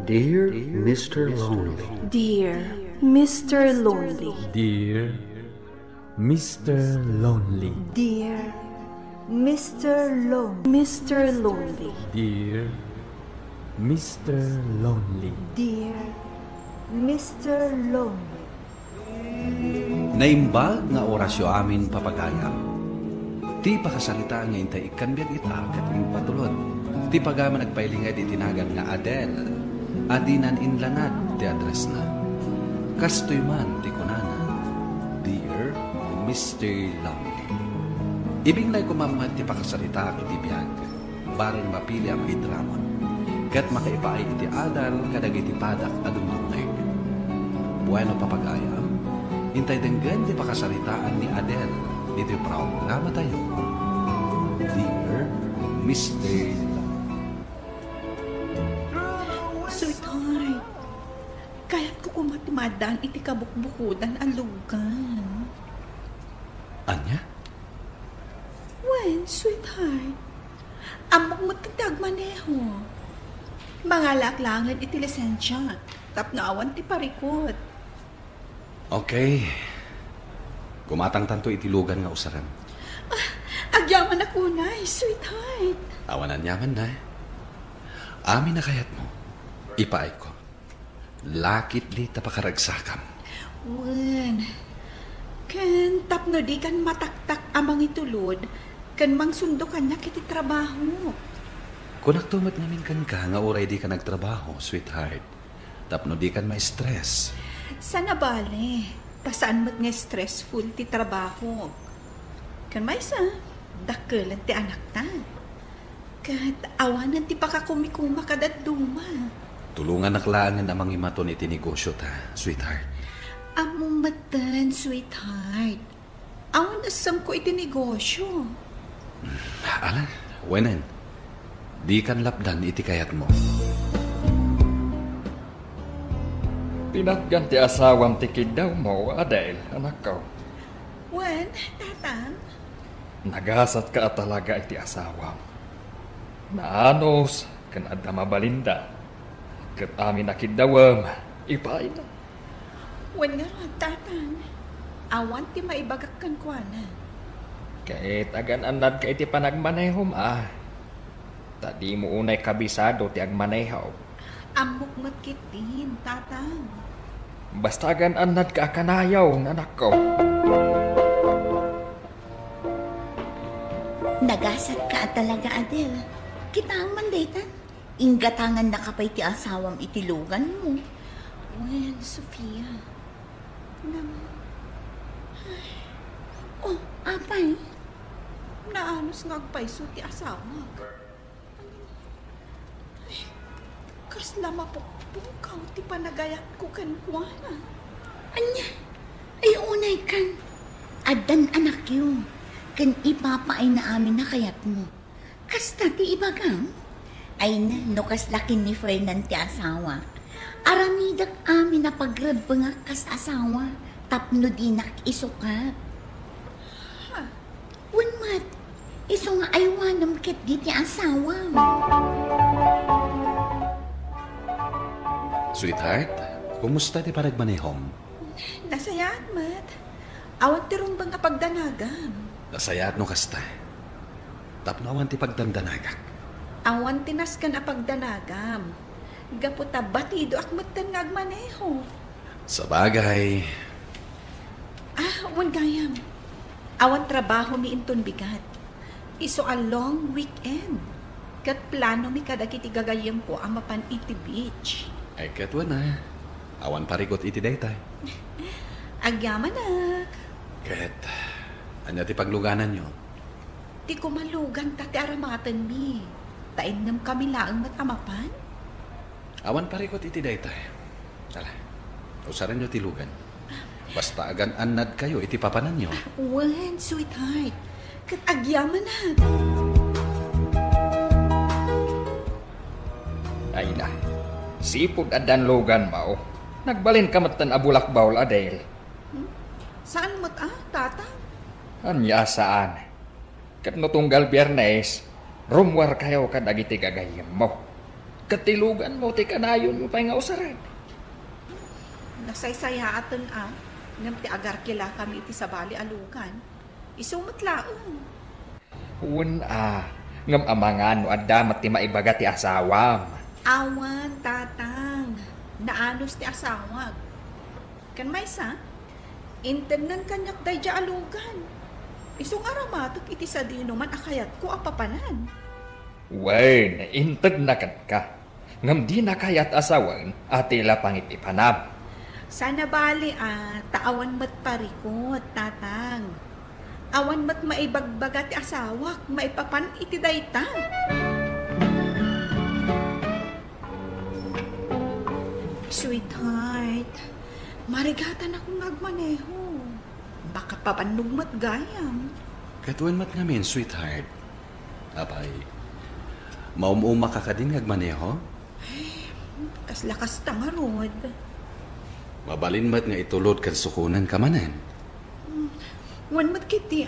Dear Mr. Lonely. Dear Mr. Lonely. Dear Mr. Lonely. Dear Mr. Lonely. Mr. Lonely. Dear Mr. Lonely. Dear Mr. Lonely. Naimbag nga orasyo amin papagayam. Ti pakasalita nga intay ikanbiyag ita kating patulod. Ti pagama nagpailingay di tinagan nga Adele. Adinan inlanad ti address na. Kastoy man ti kunana. Dear Mr. Lonely. Ibinglay ko mamad ti pakasalita iti biyag. Barin mapili ang itramon. Kat makaipaay iti adal kadag iti padak adumdumneg. Bueno papagayam. Intay denggan di pakasalitaan ni Adele. Dito yung programa tayo. Dear Mr. Sweetheart, kaya't ko kumatimadaan iti kabukbukudan ang lugan. Anya? When, sweetheart, amok mo tagmaneho. Mga laklangan iti lisensya, tapnaawan ti parikot. Okay. Kumatang tanto itilugan nga usaran. Agyaman ako na, sweetheart. Awanan yaman na. Amin na kayat mo. Ipaay ko. Lakit di tapakaragsakam. Wen, kan tapno di kan mataktak amang itulod, kan mangsundukan niya kiti trabaho. Kung naktumat namin kan ka, nga oray di ka nagtrabaho, sweetheart. Tapno di kan ma-stress. Sana bale, tasaan mo't nga stressful ti trabaho. Kan may sa, dakelan ti anak ta. Kat awanan ti pakakumikuma kadat duma. Tulungan naklaan nga namang imaton iti negosyo ta, sweetheart. Among matan, sweetheart. Awan asam ko iti negosyo. Ala, wenen. Di kan lapdan iti kayat mo. Pinatgan ti asawam ti kidaw mo, Adele, anak ko. Wen, tatang? Nagasat ka talaga iti asawam. Naanos, kan adda mabalinda. Kat amin nakidawam, ipain na. Wen nga ron, tatang. Awan ti maibagak kan kuana. Kahit agan anad ka iti panagmanehom, Tadi mo unay kabisado ti agmanehaw. Amok matkitin, tatang. Basta agan anad ka akanayaw, anak ko. Nagasat ka talaga, Adele. Kita ang mandaytan. Inggatangan na kapay ti asawam itilugan mo. Wen, Sofia. Oh, apay. Naanos nga agpaiso ti asawa. Ay, kasla mapukpukaw ti panagayak ko kan kuana. Anya, ay unay kan. Adan anak yun. Kan ipapaay na amin na kayat mo. Kasta ti ibagang. Ay na, no kaslakin ni Fernan ti asawa. Aramidak amin na pagrab nga kas asawa. Tapno dinak isukat. Ha? Unmat, iso nga aywanam ket di ti asawa. Sweetheart, kumusta ti panagmanehom? Nasayaan, mat. Awan ti rumbang apagdanagam. Nasayat no kasta. Tapno awan ti pagdandanagak. Awan tinaskan apagdanagam. Gaputa batido akmatan nga agmaneho. Sa bagay, Awan gayam. Awan trabaho mi inton bigat. Iso a long weekend. Kat plano mi kadagiti gagayam ko ang mapan iti beach. ay katwa na. Awan parigot iti daytay. Agyaman nak. Ket, anya ti pagluganan nyo? Ti kumalugan tati aramatan mi. Tainnam kami laang matamapan. Awan parigot iti daytay. Tala, usaran nyo tilugan. Basta agan anad kayo iti papanan nyo. Wen, sweetheart. Kat agyaman nak. Ay na, sipod adan logan mao. Nagbalin ka matan abulak bawl, Adele. Saan mo't tatang? Anya saan? Kat no tunggal Biyernes, rumwar kayo kadagiti gagayem mo. Katilugan mo, ti kanayon mo pa nga usaran. Nasaysaya aton ngam ti agar kila kami iti sabali alukan. Isumot laong. Ngam amangan no addamat ti maibaga ti asawam. Awan, tatang. Naanos ti asawag. Kan maysa, intenan kanyak dayja alugan. Isong aramatok iti sa dinuman akayat ko apapanan. Wen, integ na ka. Ngam di na kayat asawan at tila pangit ipanam. Sana bali taawan mat parikot, tatang. Awan mat maibagbaga ti asawak, maipapan iti dayta. Sweetheart, marigatan akong nagmaneho. Baka papannog mat gayam. Katuan mat namin, sweetheart. Abay, maumuma ka din nagmaneho? Kaslakas tangarod. Mabalin mat nga itulod kan sukunan ka manan. Wan mat kiti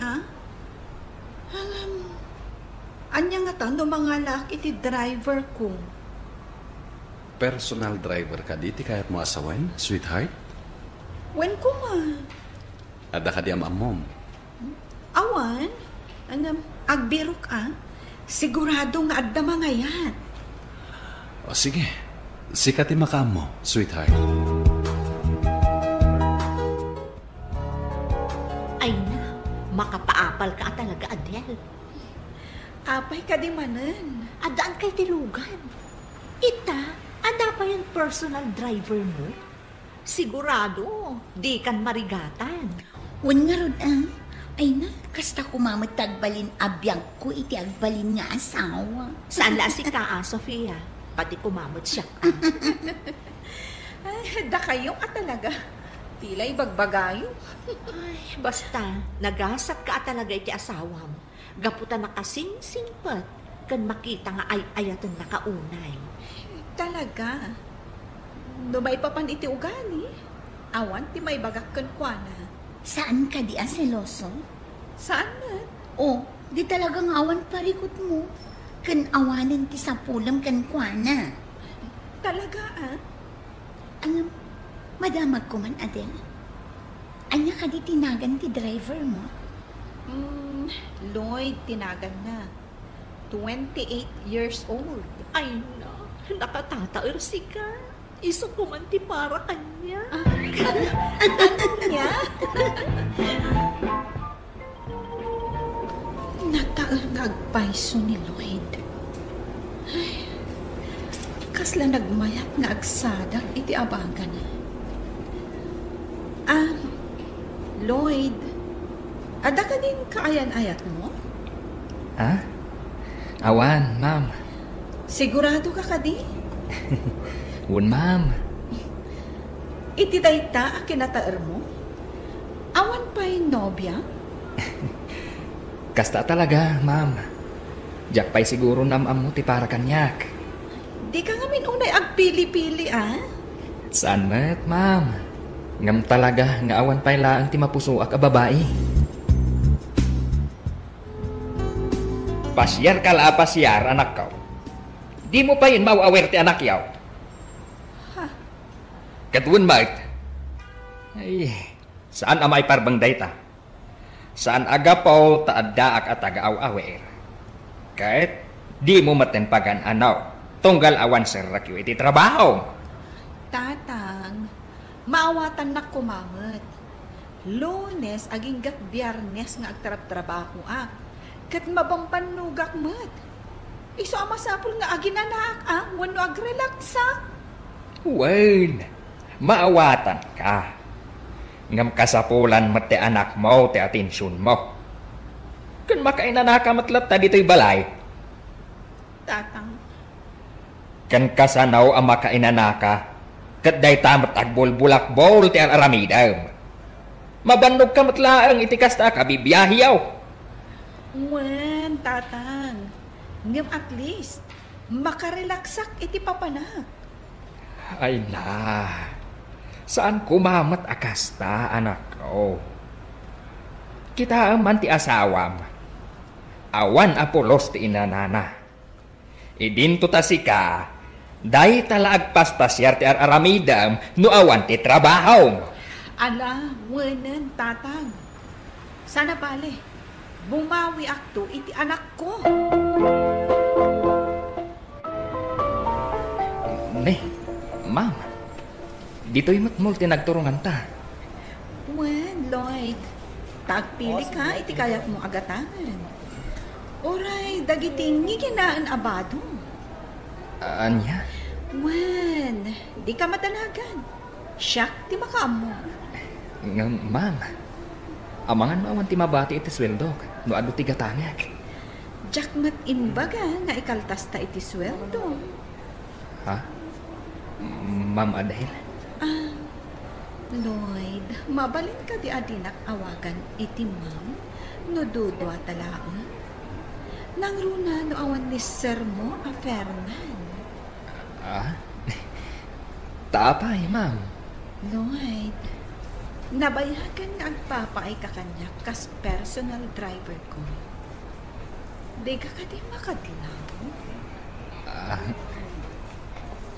anya nga tando mga laki ti driver ko. Personal driver ka di, ti kayat mo asawan, sweetheart? Wen ko Ada ka di amam. Awan, agbirok sigurado nga adda mga yan. O sige, sikati makam mo, sweetheart. Ay na, makapaapal ka talaga, Adele. Apay ka di manan. Adaan kay tilugan. Ada pa yung personal driver mo? Sigurado, di kan marigatan. Wan nga ron Ay na, kasta kumamat tagbalin abiyang ko iti agbalin nga asawa. Saan la si Kaa, Sofia? Pati kumamot siya. Ay, da kayo talaga. Tila'y bagbagayo. Ay, basta, nagasat ka talaga iti asawam. Gaputan na kasing-singpat. Kan makita nga ay-ayatan na kaunay. Talaga. No may papan iti ugani. Awan ti may bagak kan kuana. Saan ka di seloso? Saan na? Di talagang awan parikot mo. Kan awanan ti sapulam kan kuana. Talaga Madamag ko man, Adele. Anya ka di tinagan ti driver mo? Lloyd, tinagan na. 28 years old. Ay na, nakatataer si ka. Iso ko man ti para kanya. Ano niya? Nataer nga agpaiso ni Lloyd. Ay, kasla nagmayat nga agsadak iti abaga na. Lloyd, ada ka din kaayan-ayat mo? Awan, ma'am. Sigurado ka di? Wun, ma'am. Iti dayta kinataer mo? Awan pa'y nobya? Kasta talaga, ma'am. Diyak pa'y siguro namam mo ti para kanyak. Di ka nga unay agpili-pili, Saan mat, ma'am? Ngam talaga nga awan pa'y laang ti mapusuak a babae. Pasyar ka la pasyar, anak kaw. Di mo pa yun mauawer ti anak yaw. Katuan, Mart. Ay, saan amay parbang dayta? Saan agapaw taaddaak at aga-aw-awer? Kahit di mo matenpagan anaw, tunggal awan serrakyo iti trabaho. Tatang, maawatan na kumamat. Lunes, aging gat biyernes nga agtarap-trabaho kat mabampanugak mat. Iso amasapul nga aginanak wano agrelaksa. Well, maawatan ka. Ngam kasapulan mat ti anak mo, ti atensyon mo. Kung makainanaka matlat ta dito'y balay. Tatang. Kan kasanaw ang makainanaka, kat day tamat agbol-bulak-bol ti aramidaw. Mabannog ka matlaang itikas ta ka bibiyahiyaw. Wen, tatang. Ngam at least, makarelaksak iti papanak. Ay na, saan kumamat akasta, anak ko? Kita man ti asawam. Awan apolos ti inanana. Idinto ta si ka, Dahi talaag paspasyar ti aramidam no awan ti trabaho. Ala, wanan, tatang. Sana bale, bumawi akto iti anak ko. Ne, ma'am. Dito'y matmul ti nagturungan ta. Wen, Lloyd. Tagpili ka, iti kayak mo agatangan. Oray, dagiting ngiginaan abado. Anya? Wen, di ka matanagan. Siyak, ti makaamo. Nga, ma'am. Amangan maawan ti mabati iti sweldo. No ado ti gatangak. Jakmat inbaga nga ikaltas ta iti sweldo. Ha? Ma'am Adele? Lloyd, mabalin ka di adinak awagan iti ma'am. No dudo atalaon. Nang runa no awan ni sir mo a Fernan. Taapay, ma'am. Lloyd, nabayagan nga agpapaay ka kanya kas personal driver ko. Di ka di makadilaw.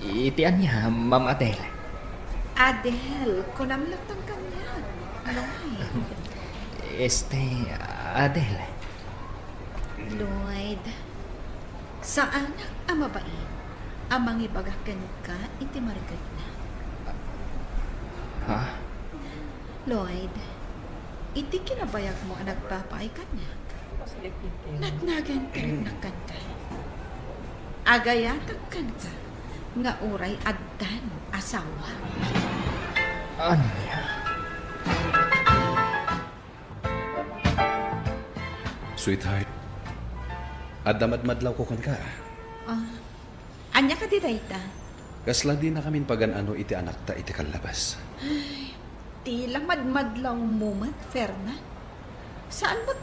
Iti anya, ma'am Adele. Adele, kunamlat ang kanya. Lloyd. Adele. Lloyd, sa anak ang mabait, amang ibagakan ka, iti marigad na. Ha? Lloyd, iti kinabayag mo ang nagpapaay ka niya. Natnagan ka rin na kanta. Agayatag kanta, nga uray addan asawa. Anya? Sweetheart, adamad-madlaw ko kan ka. Anya ka di dayta? Kasla di na kamin pagan-ano iti anak ta iti kalabas. Tila madmadlaw mo man, Fernan. Saan ba't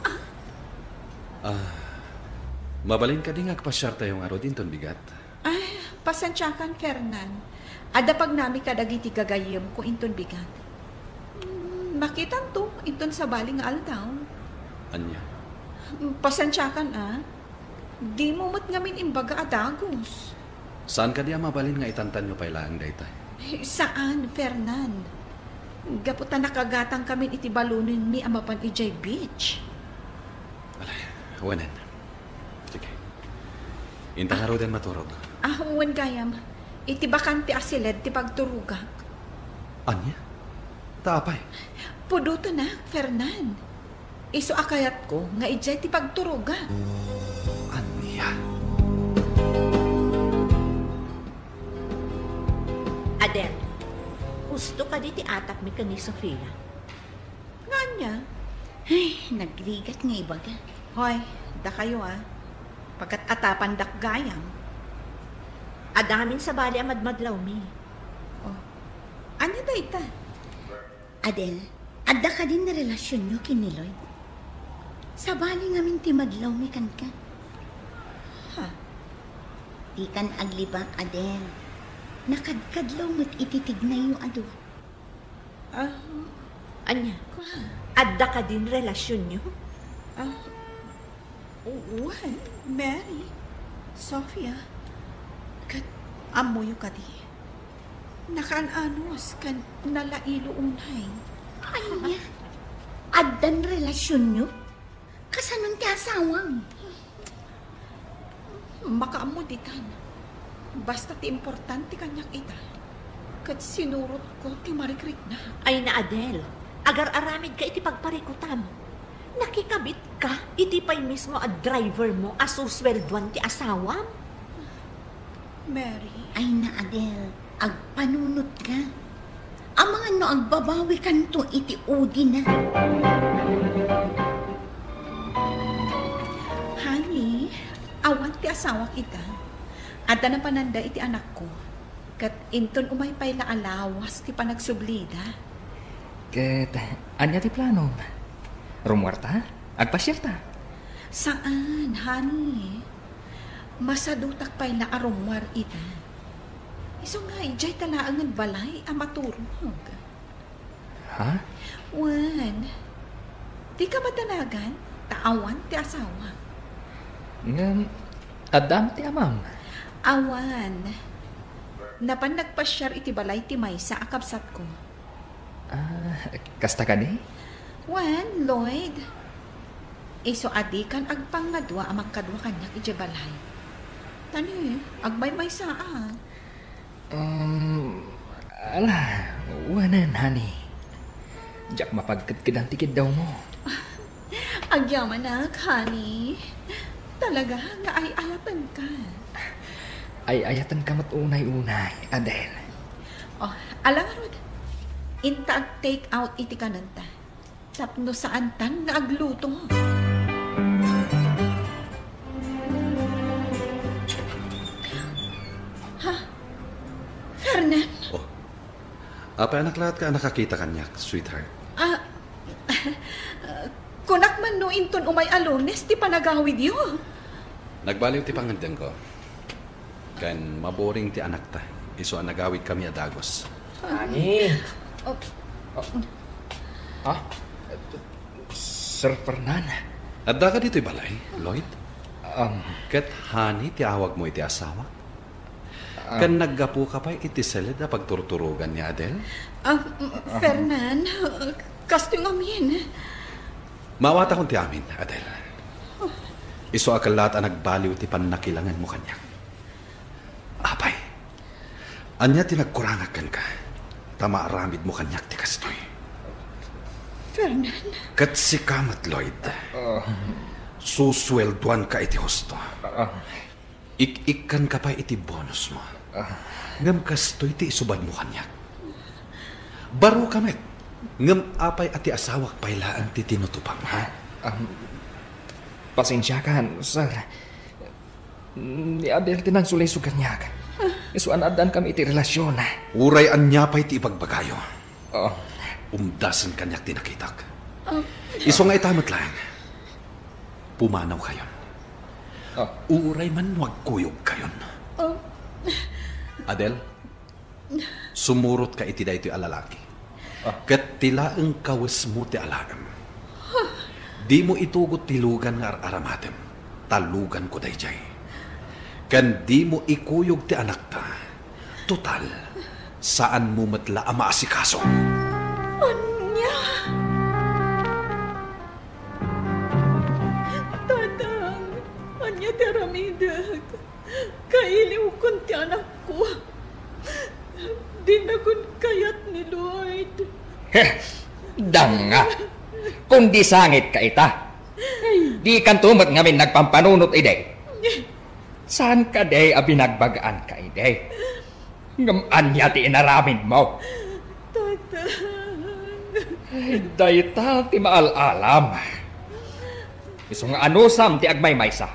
Mabalin ka di nga kapasyar tayong aro din ton bigat. Ay, pasensyakan, Fernan. Adapag nami kadagiti gagayem ko inton bigat. Makitan to, inton sa baling aldaw. Anya? Pasensyakan, Di mo mat ngamin imbaga adagos. Saan ka di mabalin nga itantan nyo pailaang daytay? Saan, Fernan? Gaputan nakagatang kami iti balunin mi amapan ijay beach. Alay, wanan. Sige. Intang araw din maturog. Wan gayam. Iti bakante asiled ti pagturugak. Anya? Taapay? Puduto na, Fernan. Iso akayat ko nga ijay ti pagturugak. Anya? Adel, gusto ka di ti atak mi ka ni Sofia. Nga niya? Ay, nagrigat nga ibaga. Hoy, da kayo Pagkat atapan dak gayam. Adamin sa bali ang madmadlaw mi. Anya da ita? Adel, adda ka din na relasyon nyo kini Lloyd. Sa bali ngamin ti madlaw mi kan ka. Di kan aglibak, Adel. Nakadkadlaw mo't ititig na yung ado. Anya, adda ka din relasyon nyo? Juan, Mary, Sophia, kat amoyo ka di. Nakaan-anos kan nalailo unay. Anya, addan relasyon nyo? Kasanon ti asawang? Makaamuditan. Basta ti importante kanyak ita. Kat sinurot ko ti marikrik na. Ay na Adel, agar aramid ka iti pagparikutam. Nakikabit ka, iti pa'y mismo at driver mo asuswelduan ti asawam. Mary. Ay na Adel, agpanunot ka. Ang mga no agbabawi kanto iti udi na. Honey, awan ti asawa kita. At na pananda iti anak ko. Kat inton umaypay la alawas ti panagsublida. Ket, anya ti plano? Rumwarta? Agpasyerta? Saan, honey? Masadutak pay la arumwar ita. Iso nga, ijay talaangan balay ang maturog. Ha? Wan, di ka matanagan? Taawan ti asawa. Adam ti amam. Awan, Napan nagpasyar iti balay ti Maysa akabsat ko. Kasta ka ni? Wan, Lloyd. Iso adi kan agpangadwa amang kadwa kanyak iti balay. Tani, agbay Maysa Ala, wanan, honey. Diyak mapagkidkidang-tikid daw mo. Agyaman na, honey. Talaga nga ay ayatan ka. Ay ayatan ka unay-unay, Adel. Oh, alam nga, inta take out iti kananta. Tapno saan tan nga agluto mo. Ha? Fernan? Oh. Apa anak lahat ka nakakita kanyak, sweetheart? Kunak man no inton umay Alones, ti panagawid yo. Nagbaliw ti pangandan ko. Kan maboring ti anak ta. Iso ang nagawid kami adagos. Ani? Sir Fernan? Adda ka dito'y balay, Lloyd? Kat hani ti awag mo iti asawa? Kan naggapu ka pa iti selid na pagturturugan ni Adel? Fernan, kasto yung amin. Mawata kong ti amin, Adel. Iso akalat ang nagbaliw ti panakilangan mo kanya. Apay, anya tinagkurangakan ka. Tamaaramid mo kanyak ti kastoy. Fernan? Kat si kamat, Lloyd. Suswelduan ka iti husto. Ik-ikan ka pa iti bonus mo. Ngam kastoy ti isubad mo kanyak. Baro kamit. Ngam apay ati asawak pailaan ti tinutupang, ha? Pasensya ka, sir. Ni Adel tinang sulay suganyak. Isuan adan kami iti relasyon. Uray anya pa'y ti ipagbagayo. Oh. Umdasan kanyak tinakitak. Iso nga itamat lang. Pumanaw kayon. Uray man wag kuyog kayon. Adel, sumurot ka iti daytoy alalaki. Kat tila ang kawas mo ti alaam. Di mo itugot tilugan nga aramatem. Talugan ko dayjay. Kan di mo ikuyog ti anak ta. Total, saan mo matla ang maasikaso? Anya! Tatang, anya ti aramidag. Kailiw kon ti anak ko. Dinagun kayat ni Lloyd. Danga! Kung di sangit ka ita, di kan tumat ngamin nagpampanunot ide. Saan ka day abinagbagaan ka ide? Ngaman niya ti inaramid mo. Dayta ti maalalam. Iso nga anusam ti agmay maysa.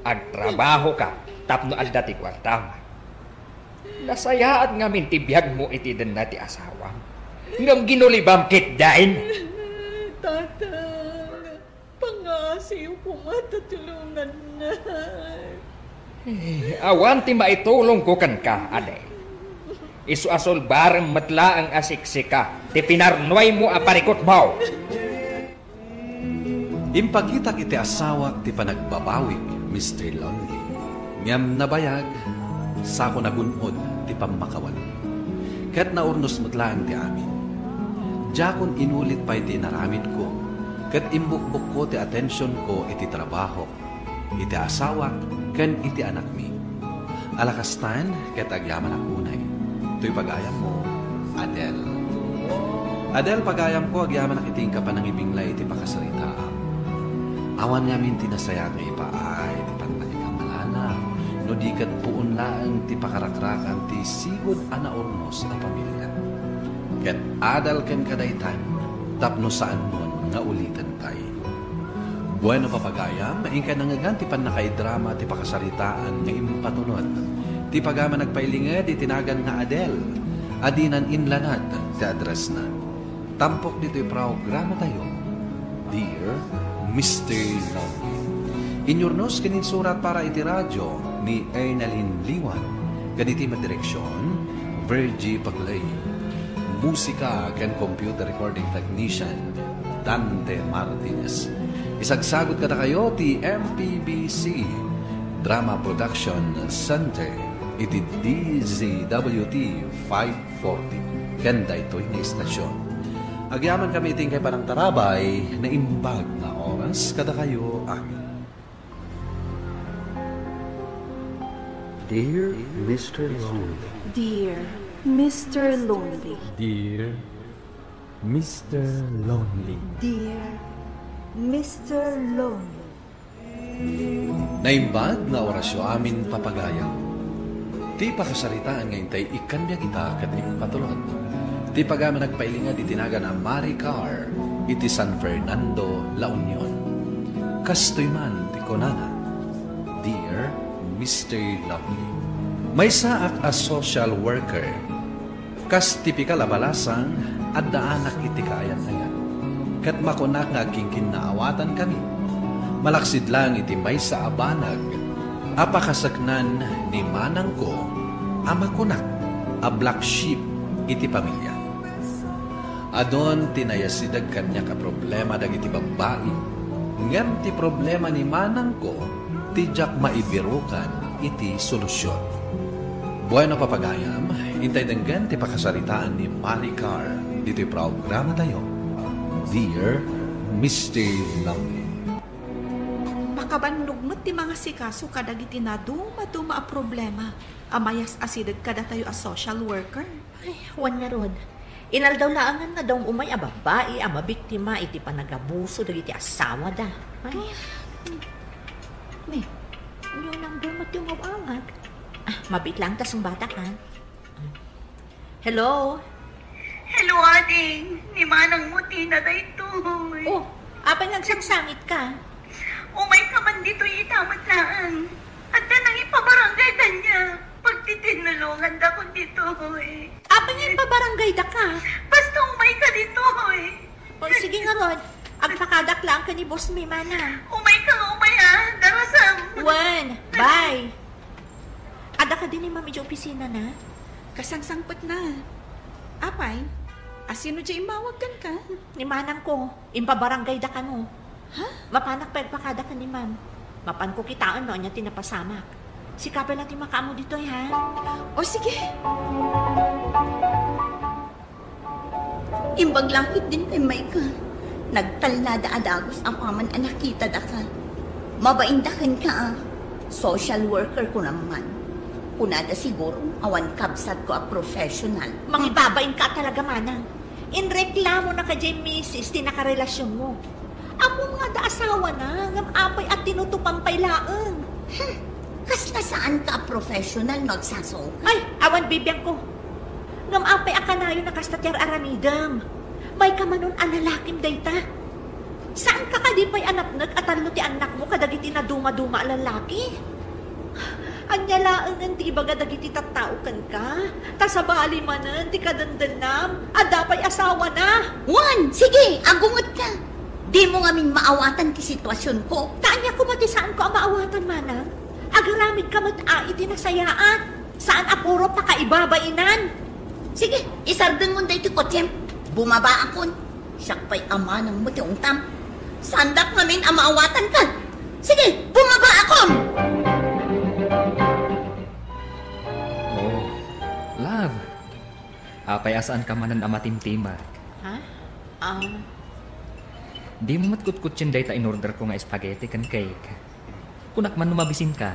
Agtrabaho ka, tapno adda ti kwartam. Nasayaan ngamin ti biyag mo iti den na ti asawang. Ngam ginulibam kit dain. Tatang, pangasiw ko matatulungan na. Awan ti maitulong ko kan ka, Adel. Isu asol bareng matla ang asiksika, ti pinarnoy mo aparikot mo. Impagitak iti asawak ti panagbabawik, Mr. Lonely. Ngam nabayag, sako nagunod ti pamakawan. Kat naurnos matlaan ti amin. Diyakon inulit pa iti naramid ko. Kat imbukbuk ko ti atensyon ko iti trabaho, iti asawak, kan iti anak mi. Alakastan, kat agyaman ang unay. Ito'y pagayam mo, Adel. Adel, pagayam ko, agyaman nakiting ka pa ng ibinglay iti pakasalitaan. Awan yamin tinasaya nga ipaay, ti pantanikang malala. No di kat puun lang ti pakarakrakan ti sigod anaurnos na pamilya. Kat adal ken kadaytan, tapno saan mon nga ulitan tayo. Bueno papagayam, maing ka nangagan ti panakaidrama ti pakasaritaan nga impatunod. Ti pagama nagpailinged, itinagan nga Adel. Adinan inlanad, ti address na. Tampok dito'y programa tayo. Dear Mr. Lonely. Inyornos kanin surat para iti radyo ni Ernalyn Liwan. Ganiti madireksyon, Virgie Paglay. Musika ken computer recording technician, Dante Martinez. Isagsagot kada kayo ti MPBC Drama Production Center, iti DZWT 540. Kanda ito'y na istasyon. Agyaman kami iting kay Parang Tarabay na imbag na oras kada kayo amin. Dear Mr. Lonely. Dear Mr. Lonely. Dear Mr. Lonely. Dear Mr. Lonely. Naimbag na orasyo amin papagayaw. Ti pakasaritaan ngayon tayo ikanya kita kating patulod. Ti pagama nagpailinga di tinaga na Maricar iti San Fernando, La Union. Kastoy man ti konana. Dear Mr. Lovely. May saak a social worker. Kas tipikal abalasang at daanak iti kaayan na yan. Kat makunak nga kingkin na awatan kami. Malaksid lang iti may sa abanag. Apakasaknan ni manang ko amakunak a black sheep iti pamilya. Adon tinayasidag kanya ka problema dagiti babae. Ngem ti problema ni manang ko tijak maibirukan iti solusyon. Bueno papagayam, intay denggan ti pakasaritaan ni Maricar dito programa tayo. Dear Mr. Lonely. Makabanlugnot ti mga sikaso kadagiti na duma a problema. Amayas asidag kada tayo a social worker. Ay, wan nga rod. Inaldaw laangan na daw umay a babae, a mabiktima, iti panagabuso, dagiti asawa da. Ay, may, yung number mo yung mawangag. Mabit lang tas ang bata ka. Hello? Hello, ading. Ni manang muti na dayto. Oh, apay nagsangsangit ka? Umay ka man dito itamat laan. At nang ipabarangay kanya. Pagtitinulungan da ko dito, Apay nga ipabarangay da ka? Basta umay ka dito, O sige nga, Rod. Agpakadak lang ka ni Boss Mimana. Umay ka, darasam. One, bye. Ada ka din ni Mami di opisina na? Kasangsangpot na. Apay, asino di imawagan ka? Ni manang ko, impabarangay da ka no. Ha? Mapanak pagpakada ka ni Ma'am. Mapan ko kitaan no, niya tinapasamak. Si kapel natin makaamo dito, ha? O sige. Imbag langit din kay Maika. Nagtalnada adagos ang paman anakita da ka. Mabaindakan ka, Social worker ko naman. Kunada siguro, awan kabsat ko a professional. Mangibabain ka talaga, manang. Inreklamo na ka dyan, misis, tinakarelasyon mo. Ako nga da asawa na, ngam apay at tinutupang pailaang. Kasla saan ka professional nagsaso? Ay, awan bibiyang ko. Ngam apay akanayo na kastatyar aramidam. May kamanon analakim dayta. Saan ka kadipay anapnag at talo ti anak mo kadagiti na duma-duma lalaki? Anyalaan ti ibaga dagiti tattao kan ka. Tasabali manan ti kadandanam. Adapay asawa na. Juan, sige, agungot ka. Di mo ngamin maawatan ti sitwasyon ko. Taanya ko mati saan ko ang maawatan, manang? Agaramid ka mat iti nasayaan. Saan apuro pa kaibabainan? Sige, isardan mo dahi ti kotsem. Bumaba akon. Siyak pa'y ama ng mutiong tam. Sandak namin ang maawatan ka. Sige, bumaba akon! Oh, love. Apay asaan ka manan amatimtimag. Ha? Di mo matkutkutsin day ta in-order ko nga spaghetti kan cake. Kunak man numabisin ka.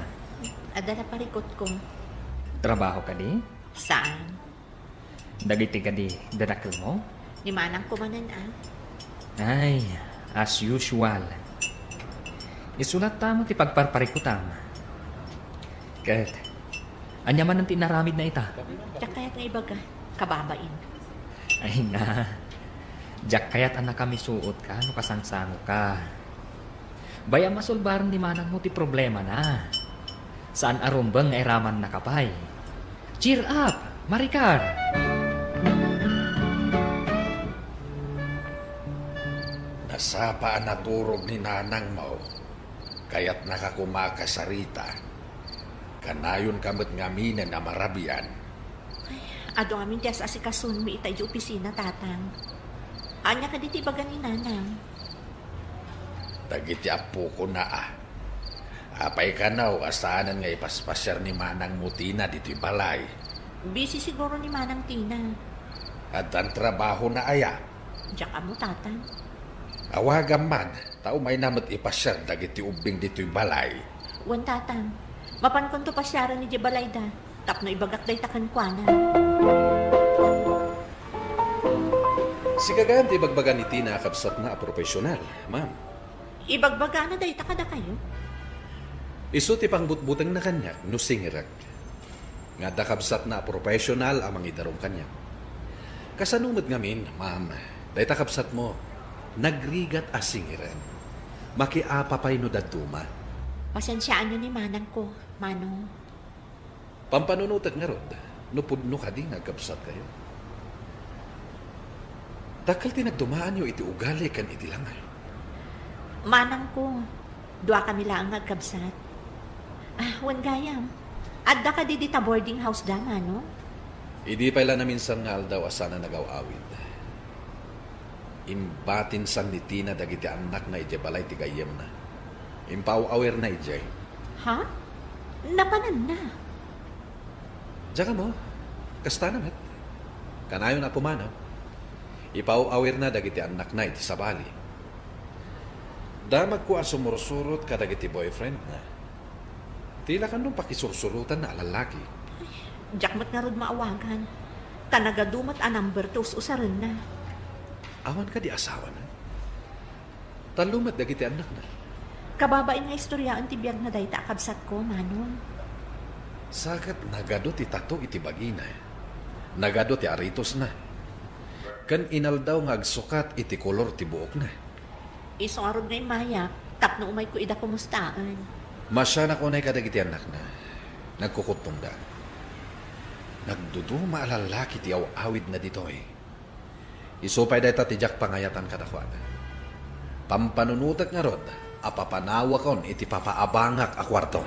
Adala parikot ko. Trabaho ka di? Saan? Dagiti ka di dadakil mo? Ni manang ko manan Ay, as usual. Isulat tamo ti pagparparikutam. Kat, anya man ang tinaramid na ita. Diyak kaya't nga ibaga, kababain. Ay na, diyak kaya't anak kami suot ka, no kasangsango ka. Baya masulbaran di manang mo ti problema na. Saan arumbang ay raman na kapay. Cheer up, Maricar! Nasapaan na turog ni nanang mo, kaya't nakakumakasarita. Kanayon kamot ngaminan na marabian. Ado amin tiyas asikasun mi itay di opisina, tatang. Anya ka diti baga ni nanang. Dagiti apo ko na Apay ka na, asanan nga ipaspasyar ni Manang Mutina dito'y balay. Busy siguro ni Manang Tina. At ang trabaho na aya. Diyak mo, tatang. Awagan man, tao may namat ipasyar dagiti ubing dito'y balay. Wan, tatang. Mapan kon to pasyara ni Jebalayda. Tapno ibagak day takan kuana. Si Kagan ti bagbagan ni Tina kapsat na profesional, ma'am. Ibagbaga na day takada kayo. Isu ti pangbutbuteng na kanya, nusingirak. Nga dakabsat na profesional amang idarong kanya. Kasanumad ngamin, ma'am, day takabsat mo, nagrigat asingiran. Makiapapay no daduma. Pasensyaan nyo ni Manang ko, Manong. Pampanunutat nga rod, nupudno ka din nagkabsat kayo. Dakal tinagdumaan nyo iti ugali kan iti langal. Manang ko, dua kami lang nagkabsat. Wan gayam. Adda ka di dita boarding house da, Manong? Idi pala na minsan nga aldaw asana nagaw-awid. Imbatin san ni Tina dagiti anak na ije balay ti gayem na. Impaw-awer na ije. Ha? Napanan na. Diyan ka mo, kasta namat. Kanayo na pumanaw. Ipaw-awer na dagiti anak na iti sa bali. Damag ko ang sumursurot ka dagiti boyfriend na. Tila ka nung pakisursurutan na alalaki. Jakmat nga rod maawagan. Tanagadumat a number 2 usaran na. Awan ka di asawa na. Talumat dagiti anak na. Kababain nga istoryaan ti biyag na dayta akabsat ko, Manong. Sakat nagado ti tato iti bagina. Nagado ti aritos na. Kan inaldaw nga agsukat iti kolor ti buok na. Isong arod nga imaya, tapno umay ko ida kumustaan. Masya na kunay kadagiti anak na. Nagkukutong da. Nagduduma alalaki ti awid na dito eh. Isupay dayta ti jak pangayatan kadakwan. Pampanunutak nga rod, apapanawa kon iti papaabangak a kwarto.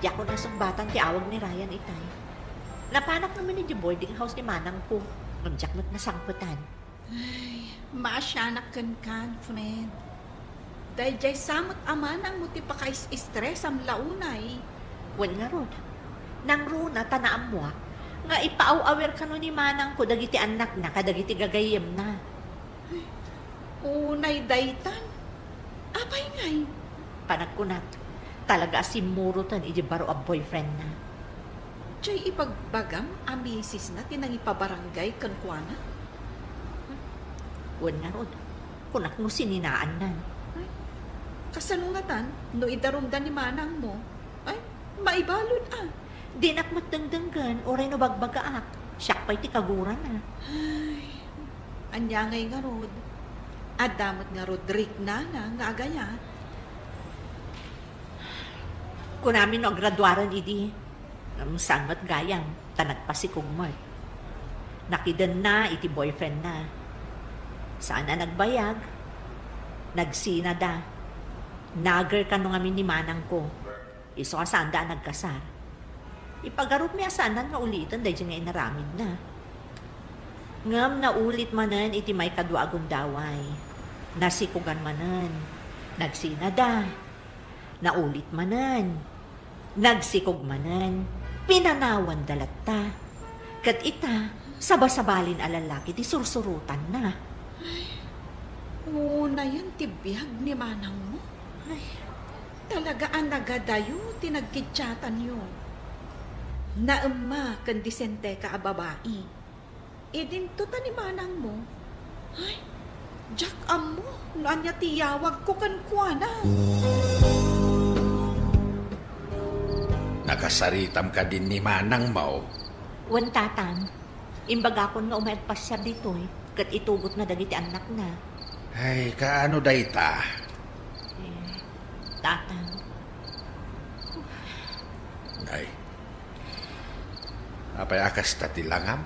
Diyak ko nasumbatan ti awag ni Ryan itay. Napanak naman ni boarding house ni Manang ko. Nagjakmat na sangputan. Ay, maasyanak kan, friend. Dahil jay samot amanang mo ti pakais-stress am launay. Wan nga rod. Nang runa, tanaam mo nga ipaaw-awer ka no ni Manang ko dagiti anak na kadagiti gagayem na. Unay daytan. Apay ngay. Panagkunak, talaga asimurutan iji baro a boyfriend na. Jay ipagbagam amisis na tinangipabarangay kan kuana. Wan nga rod. Kunak mo sininaan na. Kasanungatan, no idarumdan ni Manang mo, ay, maibalod ah. Di nakmat dangdanggan, oray no bagbagaak. Siyak pa'y ti kaguran na. Ay, anyangay nga rod. Adamot nga Rodrick na nga agayat. Kung namin no graduaran idi, sangat gayang, tanagpasikog mo. Nakidan na, iti boyfriend na. Saan na nagbayag? Nagsina da. Nager ka nung amin ni Manang ko. Iso ka saan da nagkasar. Ipagarup mi asanan nga ulitan dahil nga inaramid na. Ngam na ulit manan iti may kadwa agundaway. Nasikugan manan. Nagsinada. Naulit manan. Nagsikog manan. Pinanawan dalata. Kat ita, sabasabalin alalaki ti sursurutan na. Una yan tibiyag ni Manang mo. Ay, talaga ang nagadayo, tinagkitsatan yun. Naama kan disente ka a babae. E din to ni Manang mo. Ay, Jack amo, noan niya tiyawag ko kan kuana. Nakasaritam ka din ni Manang mo. Wan tatang, imbaga ko nga umayagpas siya dito eh. Kat itugot na dagiti anak na. Ay, kaano dayta? Tatang. Ay, apay akas tatilangam?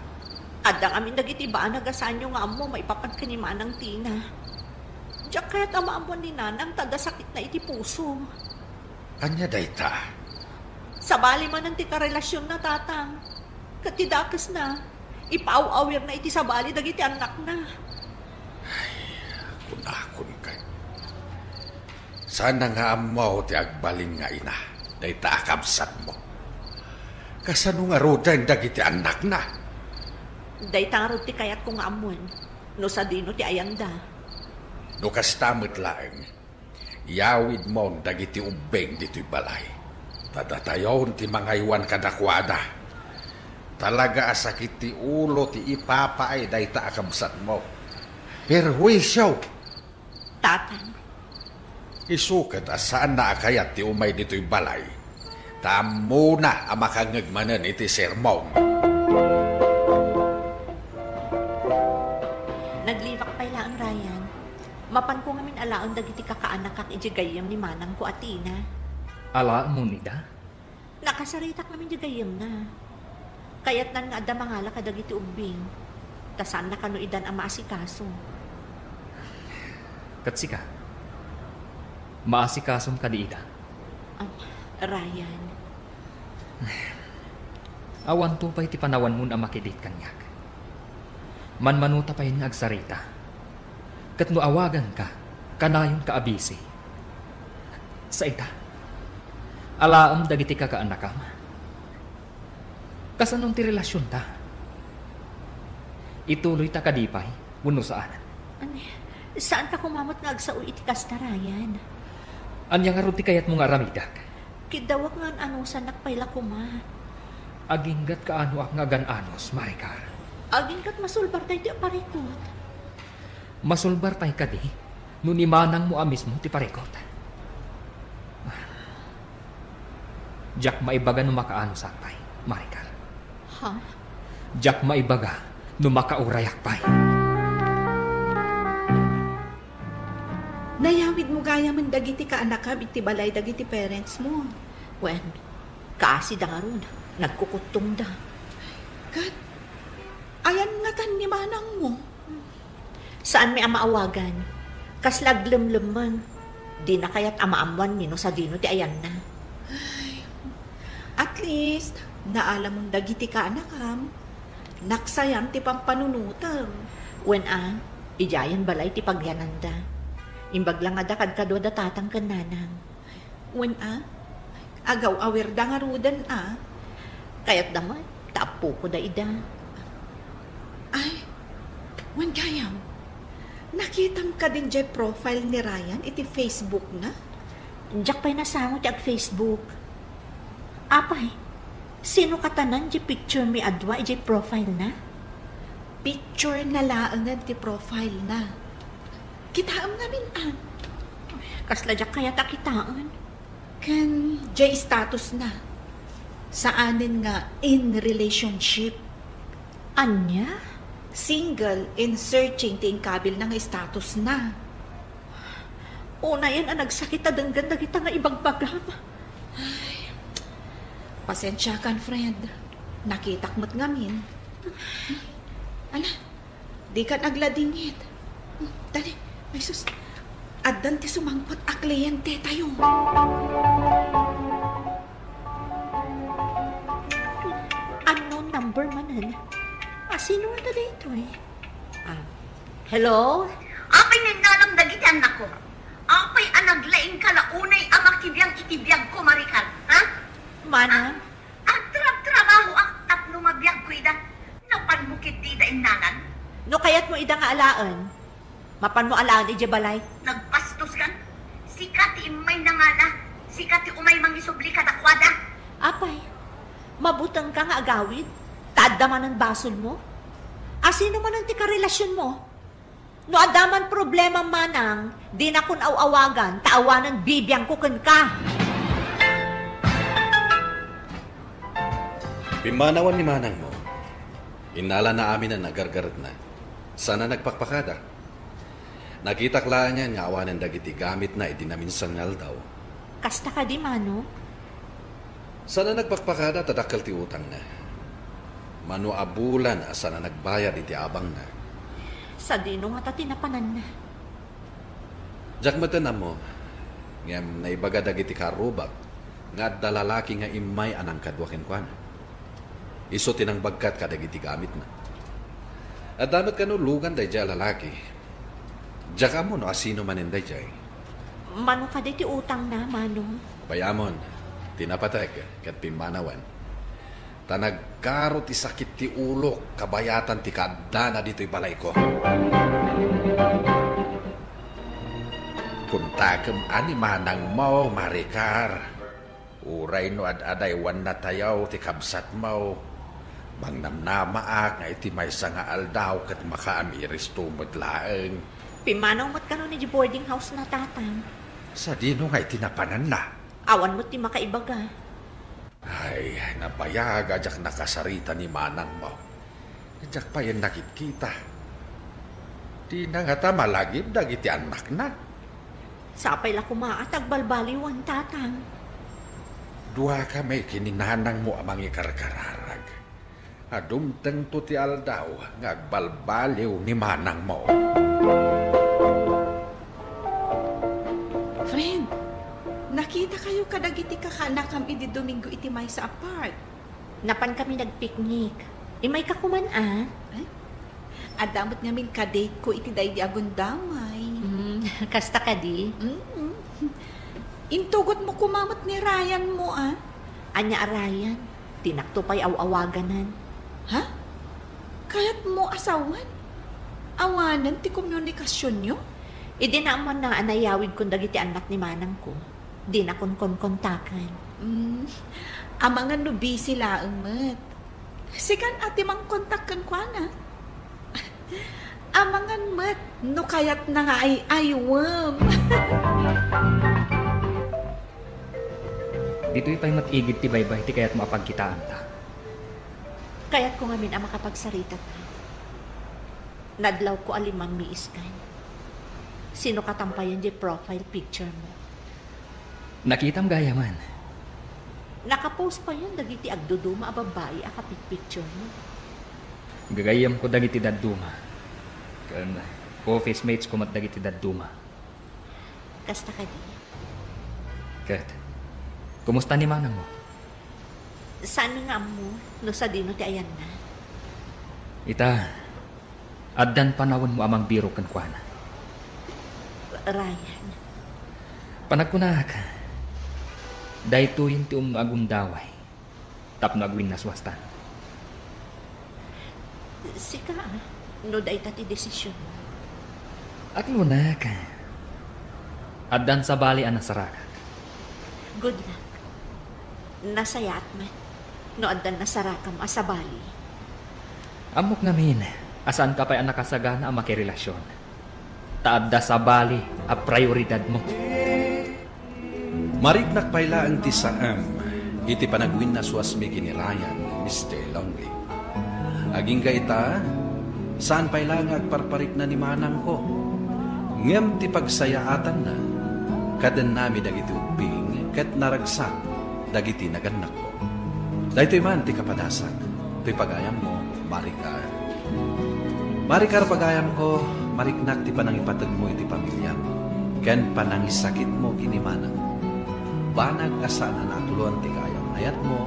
Adang amin dagiti ba nagasaan nyo nga amo maipapan ka ni Manang Tina. Diyak kaya't amaamon ni Nanang tada sakit na iti puso. Anya dayta? Sabali man ang tika relasyon na tatang. Katidakas na. Ipaaw-awir na iti sabali dagiti anak na. Kunakon ka. Sana nga amaw ti agbaling nga ina, day taakabsat mo. Kasano nga rodan dagiti anak na? Day tangarod ti kayat kong amon, no sa dino ti ayanda. No kastamot laeng, yawid mo dagiti ubeng dito'y balay. Tadatayon ti mga iwan kadakwada. Talaga asakit ti ulo ti ipapaay day taakabsat mo. Perwisyo! Tatang, Isukat saan na akayat ti umay dito'y balay. Tamo na ang makangagmanan iti sermon. naglibak pa ila ang Ryan. Mapan ko ngamin alaon dagiti kakaanak kak ijigayam ni manang ko atina. Ala mo nida? Nakasaritak namin jigayam na. Kayat nan nga adda mangala ka dagiti ubing. Tasan na kanuidan ang maasikaso. Katsika, maasikasom ka di ida. Ryan. Awan to pa'y ti panawan mo na makidit kanyak. Manmanuta pa'y nga agsarita. Kat no awagan ka, kanayon ka abisi. Sa ita, alaam dagiti ka kaanakam. Kasanong ti relasyon ta? Ituloy ta kadipay, wano saan? Saan ka kumamot nga agsao iti kasta, Ryan? Anya nga ruti kayat mo nga ramidak? Kidawak nga ano sa nakpayla kuma. Aginggat ka ano ak nga gananos, Maricar. Aginggat masulbar tayo ti aparikot. Masulbar tayo ka di, nung imanang mo amis mo ti parikot. Jack maibaga no makaano sakpay, Maricar. Ha? Jack maibaga no makaurayak pay. Nayawid mo gaya man dagiti ka anak ka, iti balay dagiti parents mo. Wen, kasi da nga ron, nagkukutong da. Kat, ayan nga tan ni manang mo. Saan may amaawagan? Kaslaglemlem man. Di na kaya't amaamuan nino sa dino ti ayan na. At least, naalam mong dagiti ka anakam. Naksayam ti pampanunutam. Wen ijayan balay ti pagyananda. Imbag lang adakad kadwa da tatang kananang. Wen agaw awer da nga rudan Kaya't daman, tapo ko da ida. Ay, wen gayam. Nakitam ka din jay profile ni Ryan iti Facebook na? Diyak pa'y nasangot ag Facebook. Apay, sino katanan di picture mi adwa iti profile na? Picture na laangan ti profile na. Kitaam namin Kasla diyak kaya takitaan. Kan jay status na. Saanin nga in relationship. Anya? Single in searching ti inkabil na nga status na. Una yan ang nagsakit na danggan na kita nga ibagbagam. Ay, pasensya kan, friend. Nakitak mo't ngamin. Ala, di ka nagladingit. Dali, ay sus, adan ti sumangpot a kliyente tayo. Unknown number manan. Sino na dito hello? Apay nindalang dagiti anak ko. Apay anaglaing kalaunay amakibiyang itibiyag ko, Maricar. Ha? Mana? Ang trabaho ang tapno mabiyag ko ida. Napanbukit di da inanan. No kaya't mo ida nga alaan. Mapan mo alaan ije balay. Nagpastos kan? Sikat ti imay na nga na. Sikat ti umay mangisubli kadakwada. Apay, mabutang ka nga agawid. Tadaman ang basol mo. Sino man ang tika-relasyon mo? No adaman problema manang, di na kun awawagan, taawanan bibiyang kukan ka. Pimanawan ni manang mo. Inala na amin na nagargarat na. Sana nagpakpakada. Nakitaklaan niya nga awanan dagiti gamit na idinaminsangal daw. Kasta ka di mano? Sana nagpakpakada tadakal ti utang na. Mano abulan asa na nagbayad iti abang na. Sa dino nga tinapanan na. Diyak matanan mo, ngam naibaga dagiti karubak, nga dalalaki nga imay anang kadwakin kwa na. Iso tinang bagkat kadagiti gamit na. At damat ka no lugan day jay lalaki. Diyak mo no asino maninday jay. Mano ka di ti utang na, Manong? Bayamon, tinapatek, kat pimanawan. Tanagkaro ti sakit ti ulo, kabayatan ti kadana dito'y balay ko. Kuntakem ani manang mo, Maricar. Uray no ad-aday wan na tayaw ti kabsat mo. Mangnamnamaak nga iti may nga aldaw kat makaamiris tumod laeng. Pimanaw mo't ka no ni boarding house na tatang. Sa dino nga itinapanan na. Awan mo't ti makaibaga. Ay, nabayag ajak nakasarita ni manang mo. Ajak pa yan nakikita. Di na nga ta malagib dagiti anak na. Sapay la kumaatag balbaliwan tatang. Dua kami kininanang mo amang ikarkararag. Adumteng to ti aldaw ngagbalbaliw ni manang mo. Friend, nakita kayo kadagiti kakanakam iti Domingo iti may sa apart. Napan kami nagpiknik. Imay ka kuman Adamot ngamin kadate ko iti day di agundamay. Kasta ka di? Intugot mo kumamot ni Ryan mo Anya Ryan, tinakto pa'y awawaganan. Ha? Kaya't mo asawan? Awanan ti komunikasyon nyo? Idi naman na anayawid kung dagiti anak ni manang ko. Di na kon kontakan. Amangan no busy laang mat. Sikan ati mang kontak kan kwa na. Amangan mat, no kayat na nga ay aywam. Dito'y pa'y matigid ti baybay ti kaya't mapagkitaan ta. Kaya't ko ngamin ang makapagsarita ta. Nadlaw ko alimang miiskan. Sino katampayan di profile picture mo? Nakitam gaya man. Nakapost pa yan dagiti agduduma a babae a kapit-picture mo. Gagayam ko dagiti dadduma. Kan office mates ko mat dagiti dadduma. Kasta ka di. Kat, kumusta ni manang mo? Saan nga mo no sa dino ti ayan na? Ita, addan panawon mo amang biro kan kuana. Ryan. Panagkunak, dahito yung ti agundaway. Tapno agwin na swastan. Sika, no dahi tati desisyon mo. At lunak, addan sa bali ang nasarakat. Good luck. Nasayat man. No addan nasarakam asabali. Amok namin, asan ka pa'y ang nakasagana ang makirelasyon. Taadda sa bali a prioridad mo. Marignak payla ang tisaam, iti panagwin na suasmi kini Ryan, Mr. Longley. Aging gaita, saan payla nga agparparik na ni manang ko? Ngem ti pagsayaatan na, kadan nami dagiti uping, kat naragsak, dagiti naganak ko. Dahito'y man ti kapadasak, to'y pagayam mo, Maricar. Maricar pagayam ko, mariknak ti panangipatag mo iti pamilya mo. Ken panangisakit mo kinimanang. Banag asa na natuluan ti kayang ayat mo,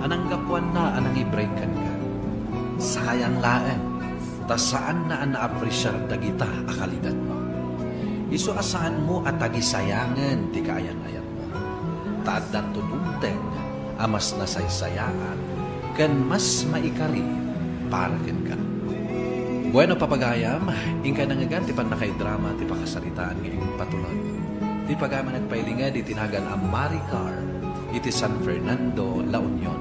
ananggapuan na anang i-breakan ka. Sayang laeng, ta saan na ang naapresyar dagita akalidad mo. Iso asahan mo at tagisayangan ti kayang ayat mo. Taadan tudumteng, amas nasaysayaan, ken mas maikari para ken ka. Bueno papagayam, ingka nangagan ti panakay-drama ti pakasaritaan ngayong patulog. Ti pagama nagpailinga di tinagan ang Maricar iti San Fernando, La Union.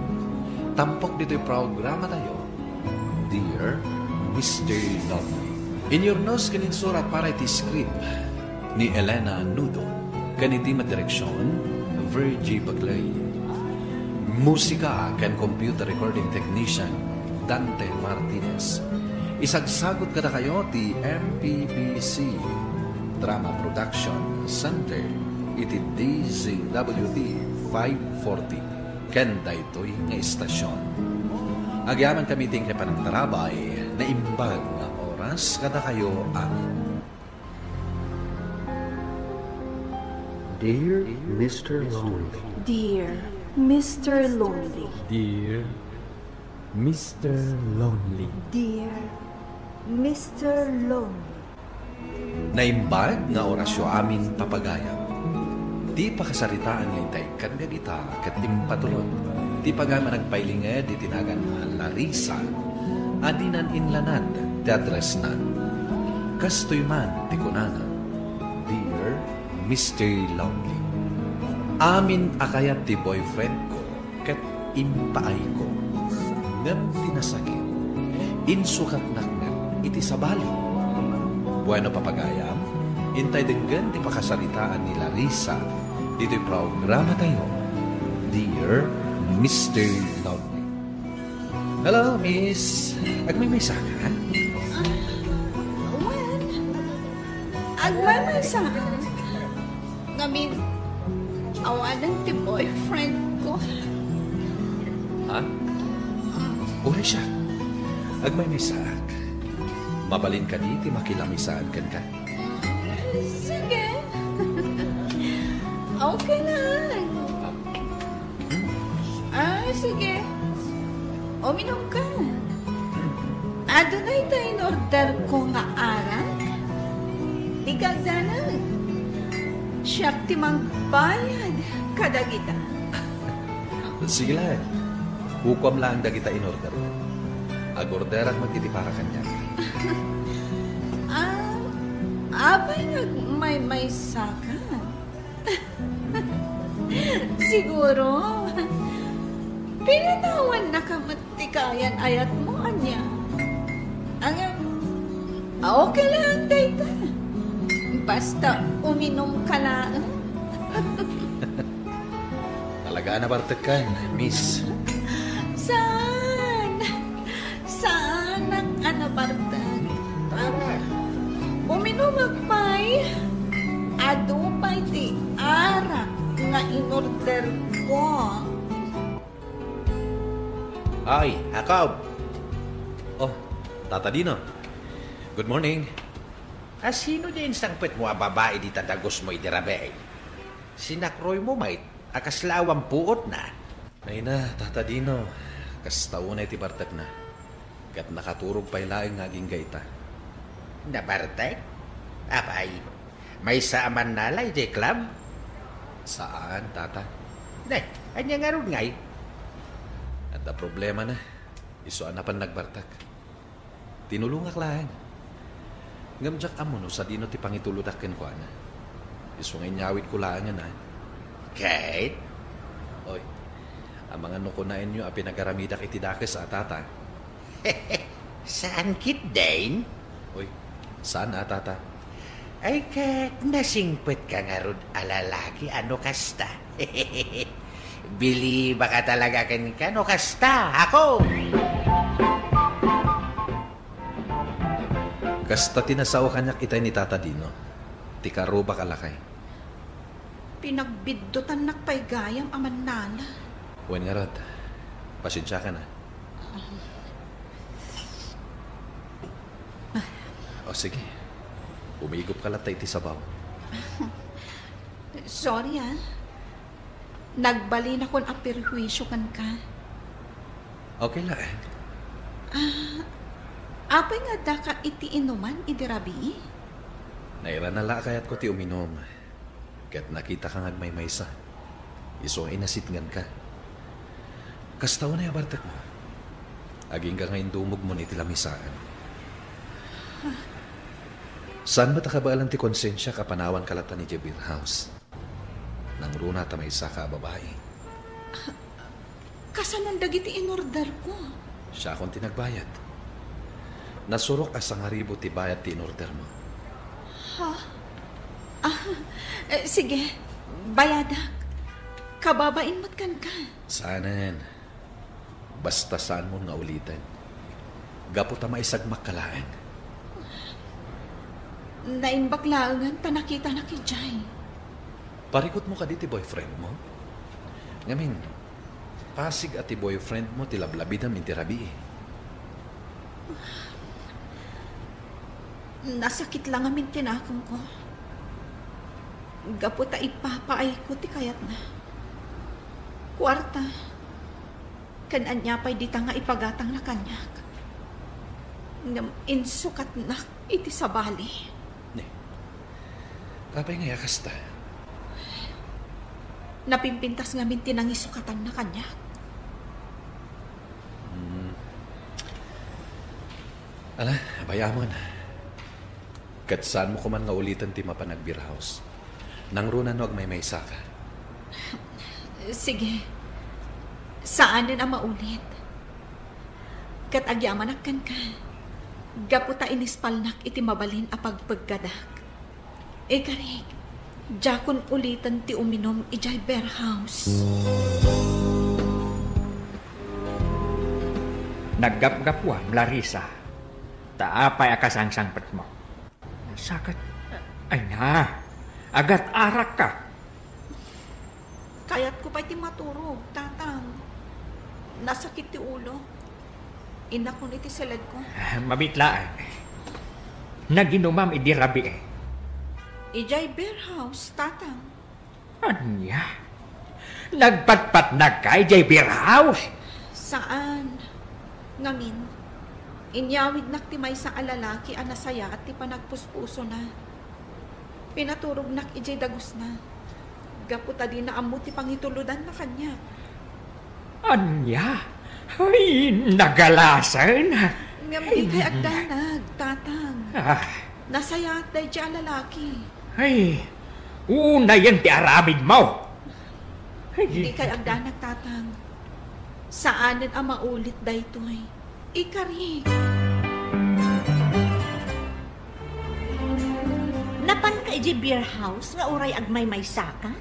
Tampok dito'y programa tayo, Dear Mr. Longley. In your nose kaninsurat para iti script ni Elena Nudo. Kaniti madireksyon, Virgie Bagley. Musika kan computer recording technician, Dante Martinez. Isagsagot kada kayo ti MPBC Drama Production Center iti DZWD 540 ken daytoy nga istasyon. Agyaman kami ting panang tarabay na imbag nga oras kada kayo ang Dear Mr. Longley. Dear Mr. Longley. Dear Mr. Lonely. Dear Mr. Longley. naimbag nga orasyo amin papagayam. Ti pakasaritaan nga intay kanbiyag ita kat impatulod. Ti pagama nagpailinged itinagan Larissa. Adinan inlanad ti address na. Kastoy man ti kunana. Dear Mr. Lonely. Amin akayat ti boyfriend ko kat impaay ko. Ngam tinasakit. Insukat nakngat iti sabali. Bueno papagayam, intay denggan ti pakasaritaan ni Larissa dito'y programa tayo. Dear Mr. Lonely. Hello, Miss. Agmay-maysa ka? Well, agmamasa. Ngamin, awanan ti boyfriend ko. Ha? Uri siya. Agmay-maysa ka. Mabalin ka diti makilamisaan kan ka. Sige. Okay lang. Sige. Uminom ka. Adunay tayo in-order ko nga arak. Di kagdanan. Siya ti magbayad kadagita. Sige lang. Hukom lang dagita in-order. Ag-order at magtitipara kanya. Abay may sakan. Siguro. Pinatawan na kamatikayan ayat mo, anya. Okay lang, Dayta. Basta uminom ka lang. Talaga na bartekan, Miss. Saan ang anabartag? Uminom magpay. Adupay ti arak nga in-order ko. Ay, Jacob. Oh, Tata Dino. Good morning. Sino din sangpet mo babae di tadagos mo idirabe? Sinakroy mo mait, akaslawang puot na. Ay na, Tata Dino. Kastaunay ti bartak na. Kat nakaturog pa'y laing ngaging gaita. Nabartek? Apay, may saaman nalay di club? Saan, Tata? Anya nga ron ngay. At na problema na. Isuan na pan nagbartak. Tinulungak lang. Ngamjak amo no sa dino ti pangituludakken ko ana. Isu nga inyawit ko lang na. Kahit? Oy, ang mga nukunain nyo pinagaramida iti dakes sa Tata. Saan kit, Dane? Oy, saan Tata? Ay kat nasingpet ka nga ron alalaki ano kasta. Bili baka talaga ka no kasta ako. Kasta tinasaw kanyak itay ni Tata Dino. Ti karo ba kalakay? Pinagbiddutan nakpay gayam aman nana. Wen nga rod, pasensya ka na. O sige, umigop ka latay ti sabaw. Sorry Nagbali na kon apirhuisyo kan ka. Okay lang. Apay nga da ka iti inuman idirabi? Naira na la kayat ko ti uminom. Kat nakita kang agmay-maysa. Iso inasitngan ka. Kastaw na yabartak mo. Aging ka ngayon dumog mo ni tilamisaan. Saan ba takabaalan ti konsensya kapanawan kalata ni Jebir House? Nang runa ta may isa ka babae. Kasanon dagiti in-order ko. Siya akong tinagbayad. Nasurok asang haribo ti bayad ti in-order mo. Sige, bayadak. Kababain mo't kan ka. Saanan. Basta saan mo nga ulitin. Gapo ta maisagmak kalaan. Nainbaklangan ta nakita na ki Jai. Parikot mo ka di ti boyfriend mo? Ngamin, pasig at ti boyfriend mo ti lablabidam inti rabi. Nasakit lang amin tinakong ko. Gapo ta ipapaay ko ti kayat na. Kwarta. Kananya pa'y di ta nga ipagatang na kanyak. Ngam insukat na iti sabali. Kapay nga yakas ta. Napimpintas ngamin tinangisukatan na kanya. Ala, bayamon. Kat saan mo kuman nga ulitan ti mapanag beer house? Nang runan wag may saka. Sige. Saan din ang maulit? Kat agyamanak ka. Gaputa inispalnak iti mabalin a pagpaggadak. Karig, jakon ulitan ti uminom ijay beer house. Naggapgapwa, Larissa. Taapay akasangsangpat mo. Sakat, ay na, agat arak ka. Kayat ko pa iti maturog, tatang. Nasakit ti ulo. Inakon iti salad ko. Mabitlaan. Naginumam idi rabi eh. Ijay beer house, tatang. Anya? Nagpatpat na ka, ijay beer house? Saan? Ngamin. Inyawid nak ti may sa alalaki a nasaya at ti panagpuspuso na. Pinaturog nak ijay dagus na. Gaputa di na amo ti pangituludan na kanya. Anya? Ay, nagalasan. Ngamdi kay agdanag, tatang. Ah, Nasaya at day di alalaki. ay, una yan ti aramid mo. Hindi kay agdanag, tatang. Saanan ang maulit daytoy? Ikarig. Napan ka iji beer house nga uray agmay may saka?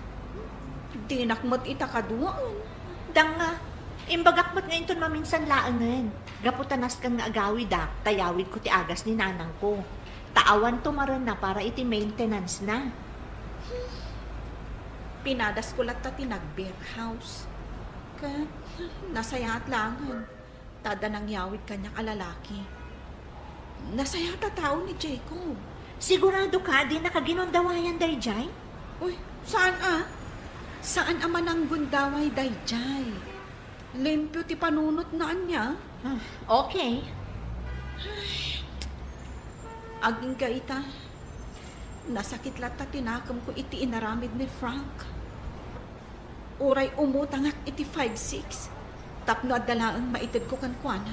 Di nakmat itakaduan. Danga, imbagakmat nga inton maminsan laangan. Gaputanas kang nga agawid tayawid ko ti agas ni nanang ko. Taawan tumaran na para iti maintenance na. Pinadas ko lat ti nag-beer house. Kat, nasaya at langan. Tada nang yawid kanyang alalaki. Nasaya ta tao ni Jacob. Sigurado ka di nakaginondawayan dayjay? Uy, saan Saan ama nang gundaway dayjay? Limpyo ti panunot na anya. Okay. Aging kaita. Nasakit lata tinakam ko iti inaramid ni Frank. Uray umutangak iti 5-6. Tapno adalaang maitid ko kankwana.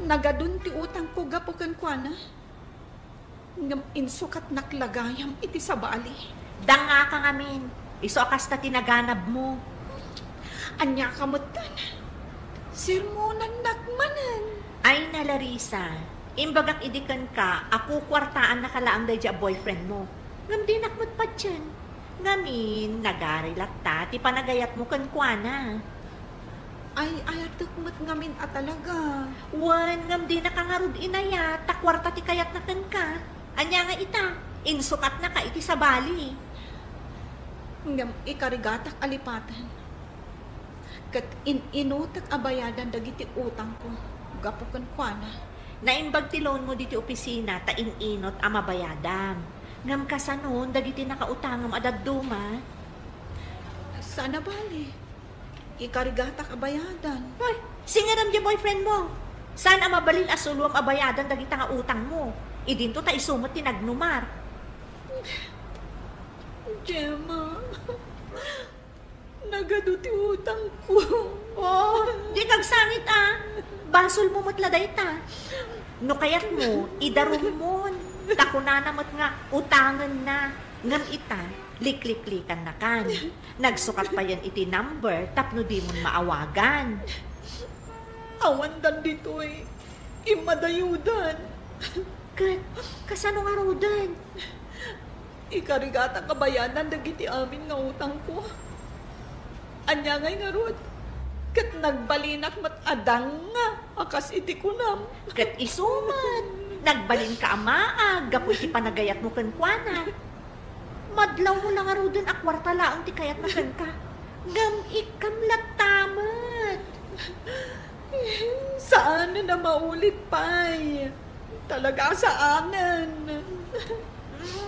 Nagadun ti utang ko gapo kankwana. Ngam insukat naklagayam iti sabali. Danga ka ngamin. Iso akas na tinaganab mo. Anya kamutan. Sirmonan nakmanan. Ay na Larissa, imbagak idikan ka, ako kwartaan na kalaang day dya boyfriend mo. Ngam di nakmat pa dyan. Ngamin, nagarilat ta, ti panagayat mo kankwana. Ay, ayatukmat ngamin at talaga. Wan, ngam di nakangarod inaya, takwarta ti kayat na ka. Anya nga ita, insukat na ka iti sa bali. Ngam ikarigatak alipatan. Kat inutak abayadan dagiti utang ko. Gapukan kwa na. Naimbag ti loan mo diti opisina, ta ininot amabayadam. Ngam kasanon, dagiti nakautangam adaduma. Sana bali. Ikarigatak abayadan. Hoy, singaram di boyfriend mo. Saan ang mabalin asuluam abayadan dagiti nga utang mo? Idinto ta isumot tinagnumar. Gemma, nagaduti utang ko. Oh, di kagsangit Basol mo matladay ta. No kayat mo, idarum mo. Takunanamat nga, utangan na. Ngam ita, liklik-likan na kan. Nagsukat pa yan iti number, tapno di mo maawagan. Awandan dito'y imadayudan. Kasano nga rodan? Ikarigata kabayanan dagiti amin nga utang ko. Anya ngay nga rod. Kat nagbalinak mat adang nga. Akas iti kunam. Kat isuman. Nagbalin ka amaag. Gapoy ti panagayat mo kankwana. Madlaw mo lang nga rodan akwarta laang ti kayat na kanka. Ngam ikam latamat. Saan na maulit pa'y? Talaga saanan.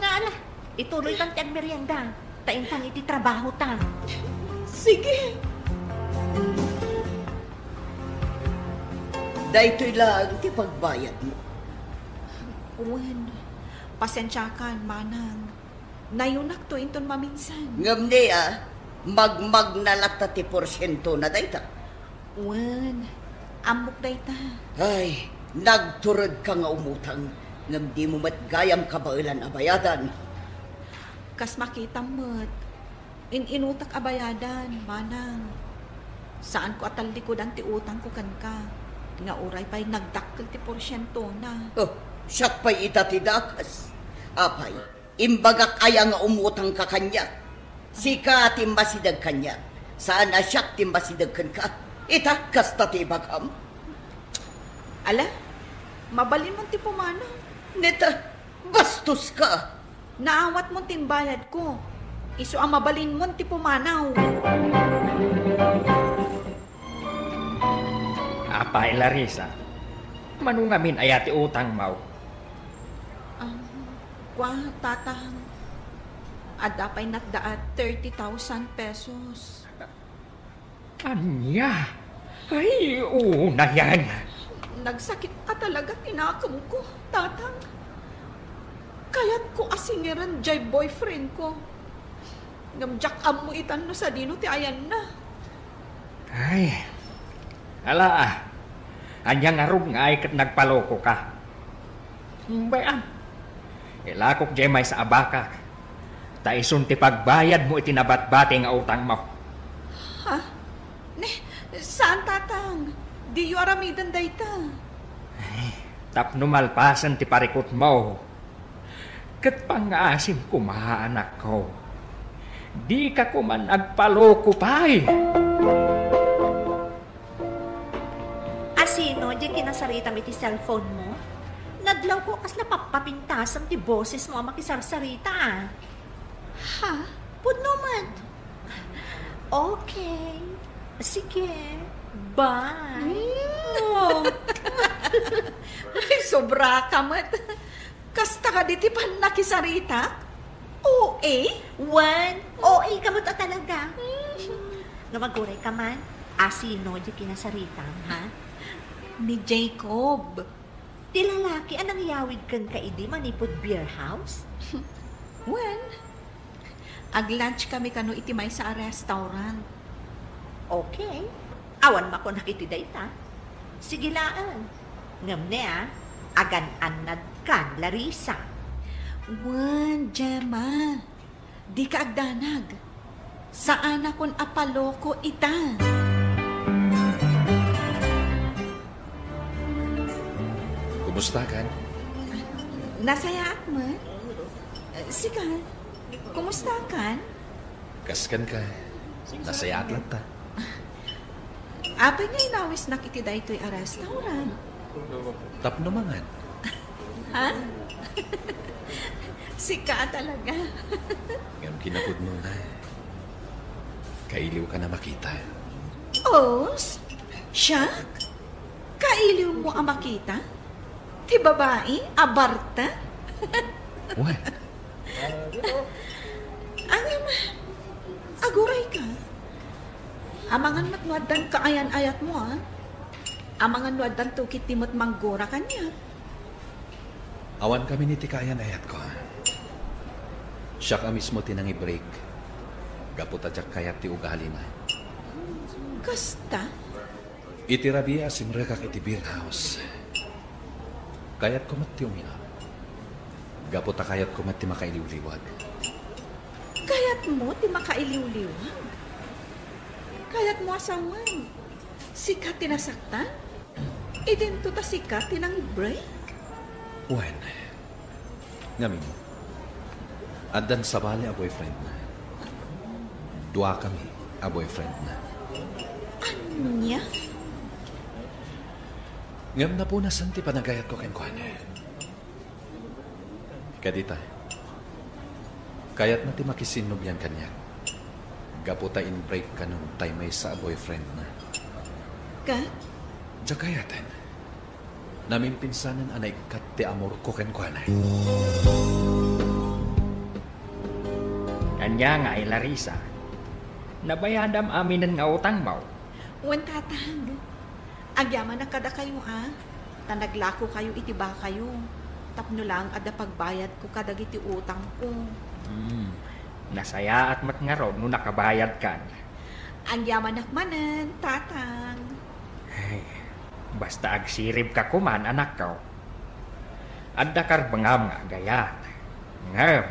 Ngala, ituloy lang ti ang merienda. Taintang iti trabaho ta. Sige. Dahito lang ti pagbayad mo. Uwan, pasensya ka, manang. Nayunak to inton maminsan. Ngam niya, magmag na lata ti porsyento na dayta. Wan, amok dayta. Ay, nagturod ka nga umutang. Ngam di mo matgayam kabailan abayadan. Kas makita mo't, inutak abayadan, manang. Saan ko atalikodan ti utang ko kan ka? Nga uray pa'y nagdakkel ti porsyento na. Oh, siyak pa'y itatidakas. Apay, imbaga kaya nga umutang ka kanya. Sika timbasidag kanya. Saan na siyak timbasidag kan ka? Itakas ta ti bagam. Ala, mabalin mo ti pumana. Neta, bastos ka. Naawat mo timbayad ko. Iso ang mabalin mo ti pumanaw. Apay Larissa, manungamin ayati utang mau. Kwa, tatang. Adapay natdaat 30,000 pesos. Anya? Ay, una yan. Nagsakit ka talaga tinakam ko, tatang. Kaya't ko asingiran jay boyfriend ko. Ngamjak am mo itan no sa dino ti ayan na. Ay, ala, anyang arog nga ay kat nagpaloko ka. Bayan, ilakok jay may sa abaka. Taisun ti pagbayad mo itinabat-bati nga utang mo. Ha? Ne, saan tatang? Di yu aramidan dayta. Ay, tapno malpasan ti parikot mo. Kat pangasim kumaanak ko. Di ka kuman agpaloko pa'y. Asino, di kinasarita mi ti cellphone mo? Nadlaw ko kas napapapintasan ti boses mo ang makisarsarita. Ha? Pudno man. Okay. Sige. Bye. Ay, sobra ka mat. Kasta ka diti pan nakisarita? Oo eh? Wan, OA ka mo ta talaga. Nga maguray ka man, asino di kinasarita, ha? Ni Jacob. Di lalaki anang yawid kan kaidi manipod beer house? When? Ag-lunch kami kano itimay sa restaurant. Okay. Awan mako nakitiday ta. Sigilaan. Ngam niya, agan-anad kan Larissa. Wan, Gemma. Di ka agdanag. Saan akon apaloko ita? Kumusta kan? Nasaya mo? Sika, kumusta kan? Kaskan ka. Nasaya lang ta. Apay nga inawis nakitiday to'y a restaurant. Tapno mangan. Ha? Sika talaga. Ngayon kinapod mo na. Kailiw ka na makita. Os? Siyak? Kailiw mo ang makita? Ti babae? Abarta? What? Angam, aguray ka. Amangan matnuadan ka ayan-ayat mo, ha? Amangan nuadan tukit timot manggora kanya. Awan kami ni tikayan ayat ko. Siya ka mismo tinang i-break. Gaputa tsak kayat ti ugali na. Kasta? Itirabiya simrekak iti beer house. Kayat ko mati umina. Gaputa kayat ko mati makailiw-liwag. Kayat mo ti makailiw-liwag? Kayat mo asawan? Sikat tinasaktan? Idento ta sikat tinang break? When? Ngami mo. Adan sa bali a boyfriend na. Dua kami a boyfriend na. Anya? Ngam na po nasan ti panagayat ko kenkwan. Kadita. Kayat na ti makisinog yan kanya. Gaputa in break ka nung time may sa boyfriend na. Ka? Diya kayatan. Namin pinsanan anay kat ti amor ko kenkwan. Kanya nga ay Larissa. Nabayadam amin nga utang mo. Wan tatang. Agyaman na kada kayo, ha? Tanaglako kayo, itiba kayo. Tapno lang ada pagbayad ko kadagiti utang ko. Nasaya at matngaron no nakabayad kan. Ang yaman nakmanan, tatang. Ay, basta agsirib ka kuman, anak ko. Adda kar bangam nga gayat. Ngam,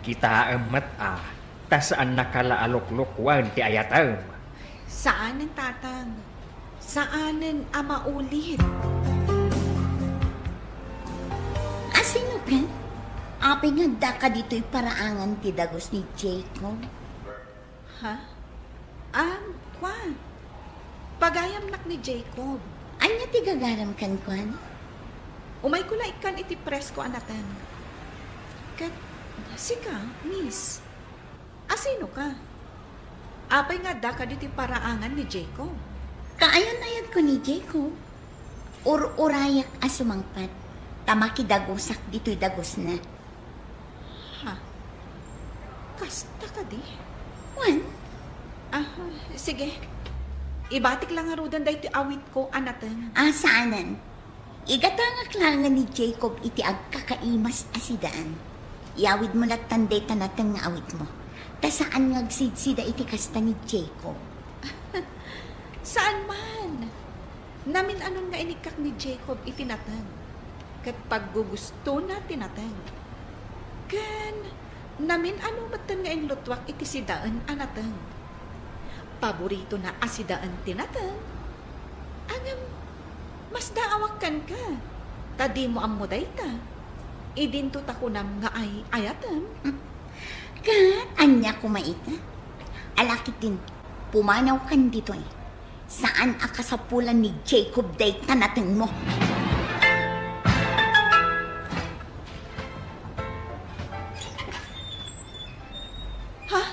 kita amat tasaan nakalaalok-lokwan ti ayatam. Saan ang tatang? Saan ang amaulit? Asino ka? Apay nga da ka dito'y paraangan ti dagos ni Jacob. Ha? Kwan. Pagayam nak ni Jacob. Anya ti gagaram kan kwan? Umay ko la ikan iti press ko anatan. Kat, sika, miss. Asino ka? Apay nga da ka diti paraangan ni Jacob. Kaayon-ayon ko ni Jacob. Urayak asumangpat. Tamaki dagosak dito'y dagos na. Ha? Kasta ka di? Wan? Sige. Ibatik lang nga rudan dahi ti awit ko anatan. Saanan? Igatangak lang nga ni Jacob iti agkakaimas asidaan. Iawid mo lang tanday tanatang nga awit mo. Ta saan nga agsidsida iti kasta ni Jacob? Saan man? Namin anon nga inikak ni Jacob itinatang. Kat paggugusto na tinatang. Kan, namin ano matan nga inlutwak iti sidaan anatang. Paborito na asidaan tinatang. Angam, mas daawakan ka. Tadi mo ang modayta. Idinto takunam nga ay ayatam. Ka, anya kumaita? Alakit din, pumanaw kan dito eh. Saan akasapulan ni Jacob day tanatang mo? Ha?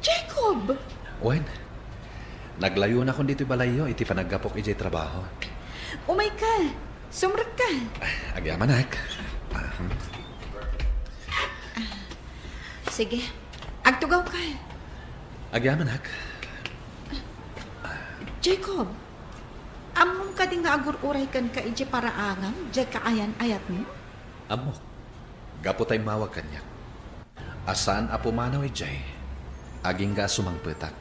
Jacob! Wen, naglayo na kung dito'y balayo, iti panaggapok ijay trabaho. Umay ka! Sumrat ka! Agyamanak. Sige, agtugaw ka. Agyamanak. Jacob, among ka din nga agur-uray kan ka iji paraangam, diya kaayan ayat mo? Amok, gapo tay mawag kanya. Asaan apumanaw ijay, aging ga sumangpetak.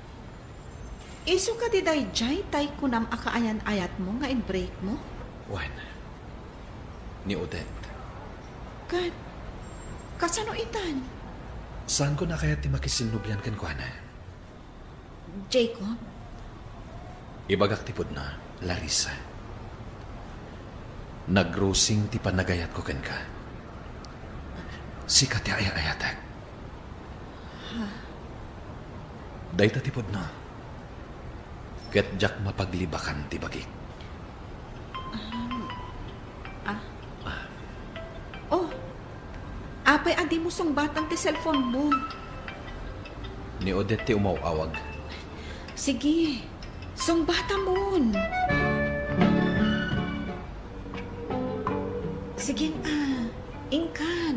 Iso ka di day jay, tay kunam akaayan ayat mo nga in-break mo? Wen, ni Odette. Kat, kasano itan? Saan ko na kaya ti makisinubyan kan kuana? Jacob? Ibagak tipod na, Larissa. Nagrosing ti panagayat ko ken ka. Sikat ti aya-ayatak. Dayta tipod na. Ket jak mapaglibakan ti bagik. Oh, apay adi mo song batang ti cellphone mo. Ni Odette ti umawawag. Sige, song bata mon. Sige ingkan.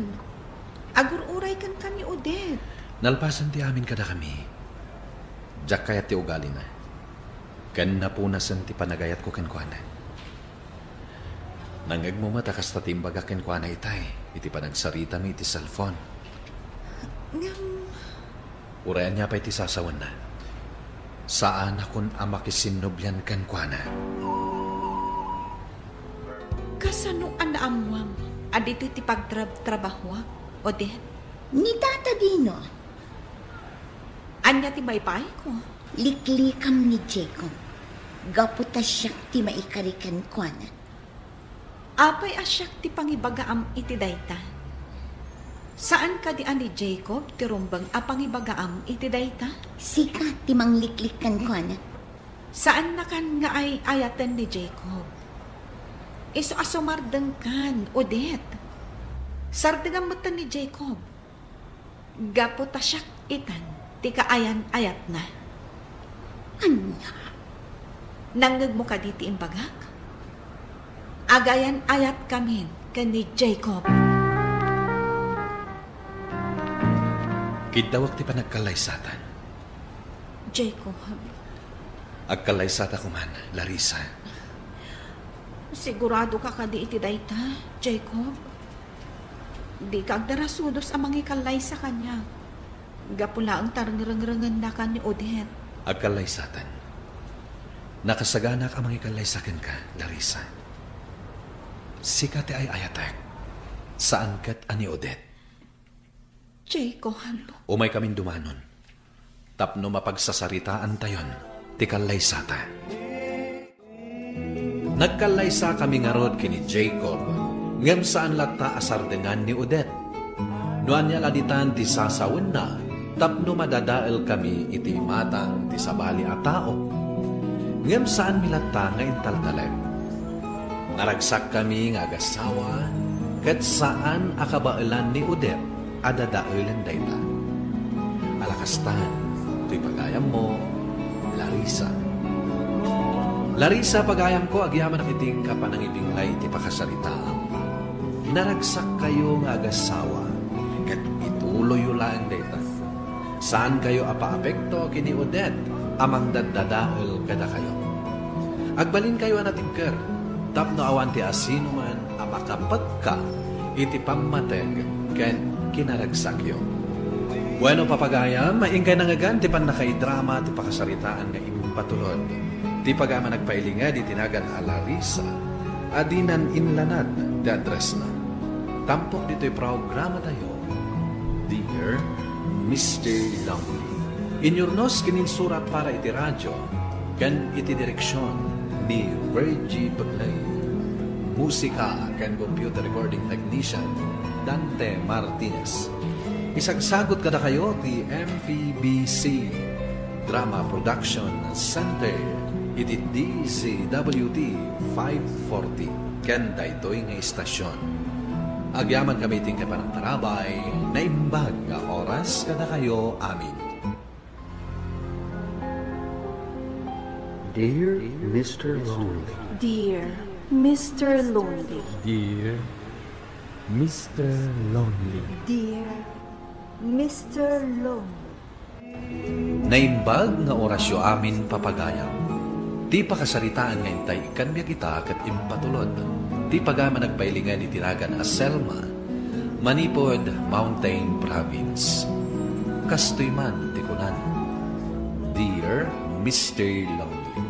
Agur-uray kan ni Odette. Nalpasan ti amin kada kami. Jak kaya ti ugali na. Kan napunasan ti panagayat ko ken kuana. Nangag mo matakas ta timbaga ken kuana itay. Iti panagsarita mi iti cellphone. Urayan niya pa iti sasawan na. Saan akon amakisinubyan ken kuana. Kasano an naamwam? Adito ti pagtrabaho, Odette? Ni Tata Dino. Anya ti maypay ko? Liklikam ni Jacob. Gaputa siya ti maikarikan kuana. Apay asyak ti pangibagaam iti dayta. Saan ka di ani Jacob ti rumbang apangibagaam iti dayta? Sika ti mangliklikan kuana. Saan na kan nga ay ayatan ni Jacob? Iso asumardeng kan, Odette. Sardengan mata ni Jacob. Gaputa siyak itan, ti kaayan-ayat na. Anya? Nangag mo ka diti imbagak? Agayan-ayat kamin kan ni Jacob. Kidawak ti panagkalaysatan. Jacob. Agkalaysata kuman, Larissa. Sigurado ka kadi iti dayta, Jacob? Di kag darasudos ang mangikalay sa kanya. Gapula ang tarang-rang-rangan na ka ni Odette. Agkalay satan. Nakasagana ka mangikalay sa akin ka, Larissa. Sikati ay ayatek. Saan kat ani Odette? Jacob. Umay kaming dumanon. Tapno mapagsasaritaan tayon, tikalay sata. Nagkalay sa kami nga rod kini Jacob, ngem saan lata asardengan ni Odette. Nuan niya laditan ti sasawin na, tapno madadael kami iti matang ti sabali a tao. Ngem saan milata nga intaltalem. Naragsak kami nga agasawa, kat saan akabailan ni Odette adadaelan dayta. Alakastan, to'y pagayam mo, Larissa. Larissa, pagayam ko, agyaman ang iting kapanangibinglay ti pakasaritaam. Naragsak kayo nga agasawa, kat ituloy lang dayta. Saan kayo apa-apekto kini Odette, amang dadadael kada kayo. Agbalin kayo anatimker, tapno awan ti asino man, amakapat ka, iti pamateg, ken kinaragsak yo. Bueno, papagayam, maingkay nangagan, ti pan nakaidrama, ti pakasaritaan nga impatulod. Ti pagama nagpailinga, di tinagan a Larissa, adinan inlanad, ti address na. Tampok dito'y programa tayo, Dear Mr. Longley. Inyornos kininsurat para iti radyo, kan iti direksyon ni Virgie Baglay. Musika kan computer recording technician, Dante Martinez. Isagsagot kada kayo ti MPBC Drama Production Center iti DZWT 540 ken daytoy nga istasyon. Agyaman kami ting kapanagtarabay na imbag nga oras kada kayo amin. Dear Mr. Longley. Dear Mr. Longley. Dear Mr. Lonely. Dear Mr. Longley. Naimbag nga orasyo amin papagayam. Ti pakasaritaan nga intay ikanbiya kita kat impatulod. Ti pagama nagpailingan itiragan a Selma, Manipod Mountain Province. Kastoy man ti kunan. Dear Mr. Longley.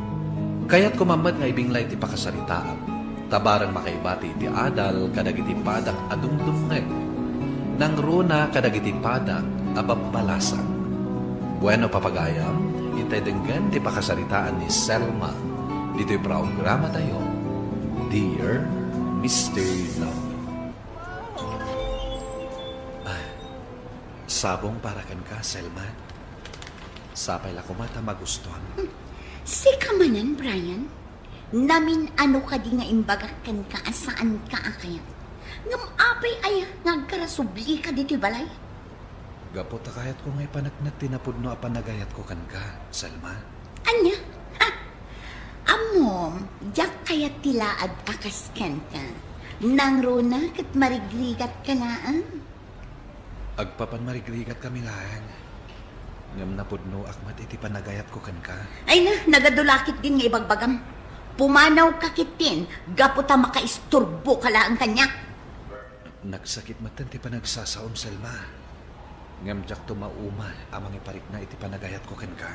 Kaya't kumamad nga ibinglay ti pakasaritaan. Tabarang makaibati ti adal kadagiti padak adumdumngeg. Nang runa kadagiti padak ababbalasang. Bueno, papagayam, intay denggan ti pakasaritaan ni Selma. Dito'y programa tayo, Dear Mr. Longley. Sabong para kan ka, Selma. Sapay la kumata magustuhan. Si kamanan, Brian. Namin ano ka di nga imbagakan ka saan ka akayat. Ngam apay ay nagkarasubli ka dito'y balay. Gapot akayat ko ngay panagnat tinapudno apan nagayat ko kan ka, Selma. Anya? Ha? Amom, jak kayat tilaad akas kan ka. Nang rona kat marigrigat ka naan. Agpapan marigrigat kami lang. Ngam napudno akmat iti panagayat ko kan ka. Ay na, nagadulakit din nga ibagbagam. Pumanaw kakitin, gaputa makaisturbo ka lang kanya. Nagsakit matan ti panagsasaom, Selma. Ngam jak tumauma amang iparik na iti panagayat ko kan ka.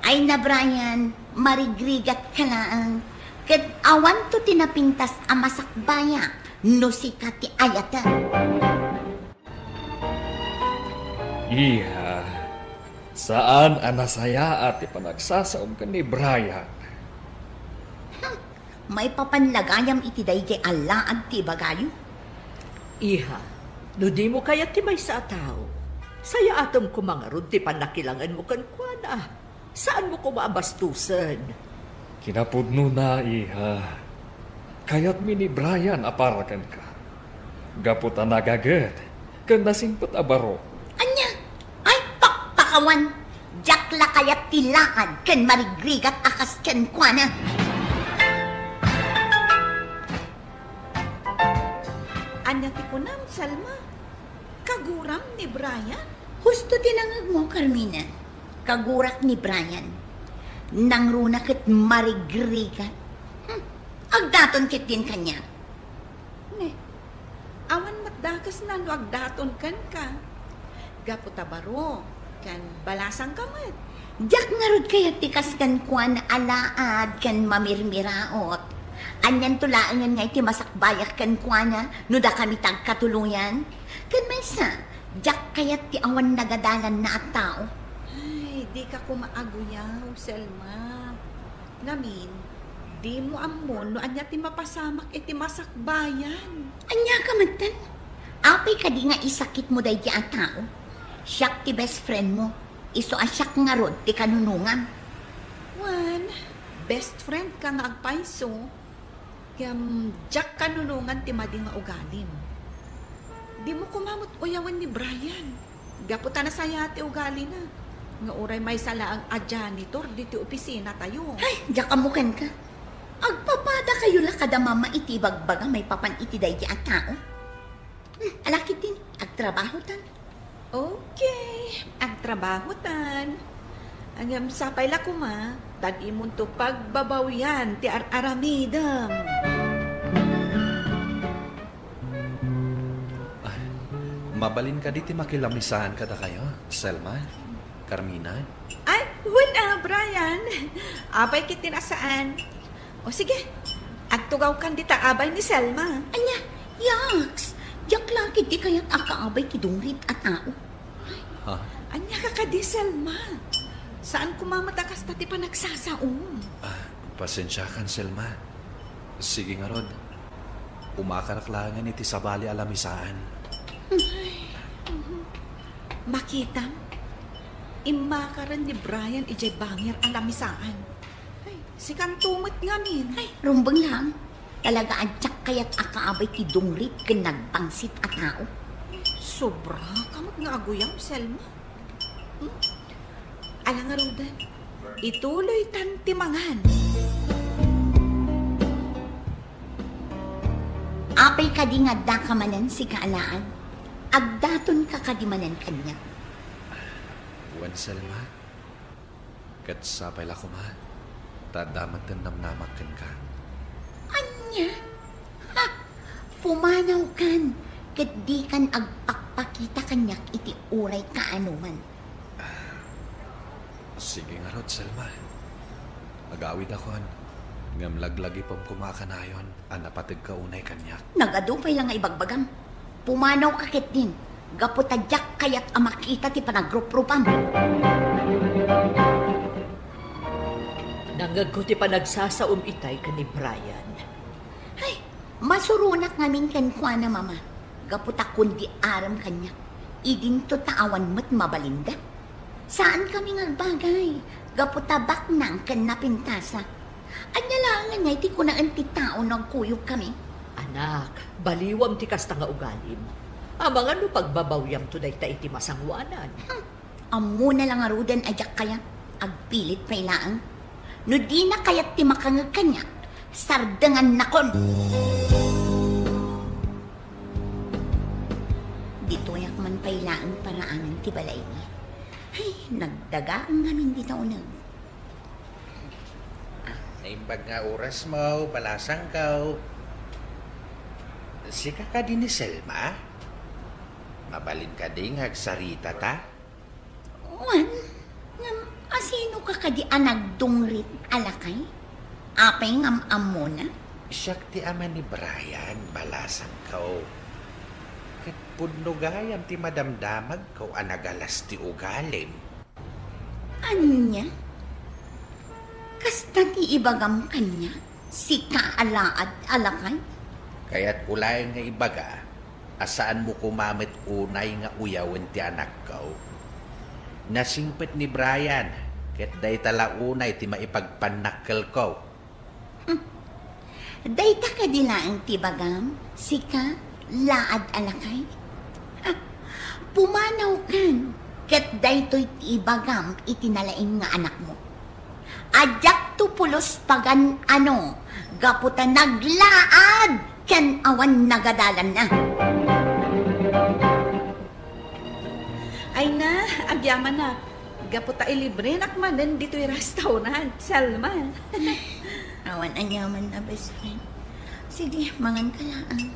Ay na, Brian, marigrigat ka lang. Kat awan to tinapintas amasakbaya, no si kati ayatan. Iya, saan anasaya at ipanagsasaom ka ni Brian? May papanlagayam iti dayjay alaag ti bagayo. Iha, no di mo kaya ti may sa tao. Saya atom ko mga rod ti panakilangan mo kan kuana. Saan mo ko maabastusan? Kinapudno na, iha. Kaya't mi ni Brian aparakan ka. Gaputa nagagat, kanda singpot abaro. Anya? Ay, pakpakawan. Jakla kayat tilaad ken marigrigat akas ken kuana. Anya ti kunam, Salma. Kaguram ni Brian. Husto tinangag mo, Carmina. Kagurak ni Brian. Nang runa ket marigrigat. Agdaton kit din kanya. Ne, awan matdakat kas na no agdaton kan ka. Gaputa baro, kan balasang kamat. Jak nga rod kaya tikas kan kuan alaad kan mamirmiraot. Anyan tulaangan nga iti masakbayak kan kuana no da kami tagkatuluyan. Kan maysa, jak kaya ti awan nagadalan na at tao. Ay, di ka kumaaguyaw, Selma. Namin, di mo amon no anya ti mapasamak iti masakbayan. Anya ka mantan? Apay ka di nga isakit mo day di ang tao. Siyak ti best friend mo. Iso asyak nga rod ti kanunungan. Wan, best friend ka nga agpaiso. Kayam, jak kanunungan ti madi nga ugalim. Di mo kumamot uyawan ni Brian. Gaputa na saya ti ugali na. Nga uray may sala ang janitor di ti opisina tayo. Ay, jak amukan ka. Agpapada kayo la kada mama iti bagbaga may papan iti day di ang tao. Alakit din, agtrabaho tan. Okay, ang trabaho tan. Ang sapay la kuma, tan imon to pagbabawian ti aramidam. Mabalin ka di ti makilamisahan ka da kayo, Selma, Carmina. Ay, wala, Brian. Abay kitin asaan. O sige, agtugaw kan di taabay ni Selma. Anya, yaks. Jak langit di kaya't akaabay kidungrit at tao. Ha? Anya ka ka di, Selma. Saan kumamatakas na ti pa nagsasaom? Pasensya kan, Selma. Sige nga rod. Umakaraklangan iti sabali alamisaan. Makita, imakaran ni Brian ijay bangir alamisaan. Ay, si kantumot nga min. Ay, rumbang lang. Talaga adyak kaya't akaabay kidungrit ken nagpangsit at tao. Sobra kamot nga aguyaw, Selma. Alang nga Rodan, ituloy tantimangan. Apay ka di nga da kamanan si kaalaan. Agdaton ka kadimanan kanya. Buwan, Selma. Kat sapay la kuma. Tadamat din namnamakan ka. Anya? Ha? Pumanaw kan. Kat di kan agpakpakita kanyak iti uray kaanuman. Sige nga rod, Selma. Agawid akon. Ngam laglagi pang kumakanayon. Anapatig ka unay kanyak. Nagadupay lang nga ibagbagam. Pumanaw kakit din. Gaputadyak kaya't amakita ti panagruprupan. Nangag ko ti panagsasaom itay ka ni Brian. Ay, masurunak ngamin kan kwa na mama. Gaputa kundi aram kanya. Idin to taawan mo't mabalinda. Saan kami ngagbagay? Gaputa baknang kan napintasa. Anya lang nga iti ko na anti tao nagkuyog kami. Anak, baliwam ti kasta nga ugalim. Amang ano pagbabawyam to day ta iti masangwanan. Amo na lang arudan ajak kaya. Agpilit pa ilaang. No di na kaya't ti makangag kanya. Sardangan nakon. Dito yak man pa ilaang paraanan ti balay niya. Ay, nagdaga ang namin dito unang. Naimbag nga oras mo, balasang ka. Sika ka din ni Selma? Mabalin ka din hagsarita ta? Wan, asino ka kadi anagdungrit alakay? Apay ngam-am mo na? Siyak ti ama ni Brian, balasang ka. Kat pudnugayam ti madamdamag ko anagalas ti ugalim. Anya? Kasta ti ibagam kanya? Si kaalaad alakay? Kaya't ulay nga ibaga, asaan mo kumamit unay nga uyawan ti anak ko. Nasingpit ni Brian, ket day tala unay ti maipagpanakkel ko. Dayta ka dilaang ti bagam? Si kaalaad alakay? Pumanaw kan, ket daytoy ti ibagam itinalain nga anak mo. Adyak tu pulos pagan ano, gaputa naglaad! Ken awan nagadalan na. Ay na, agyaman na. Gaputa ilibre nakmanan dito'y restaurant, Selma. Awan ang yaman na best friend. Sige, mangan ka lang.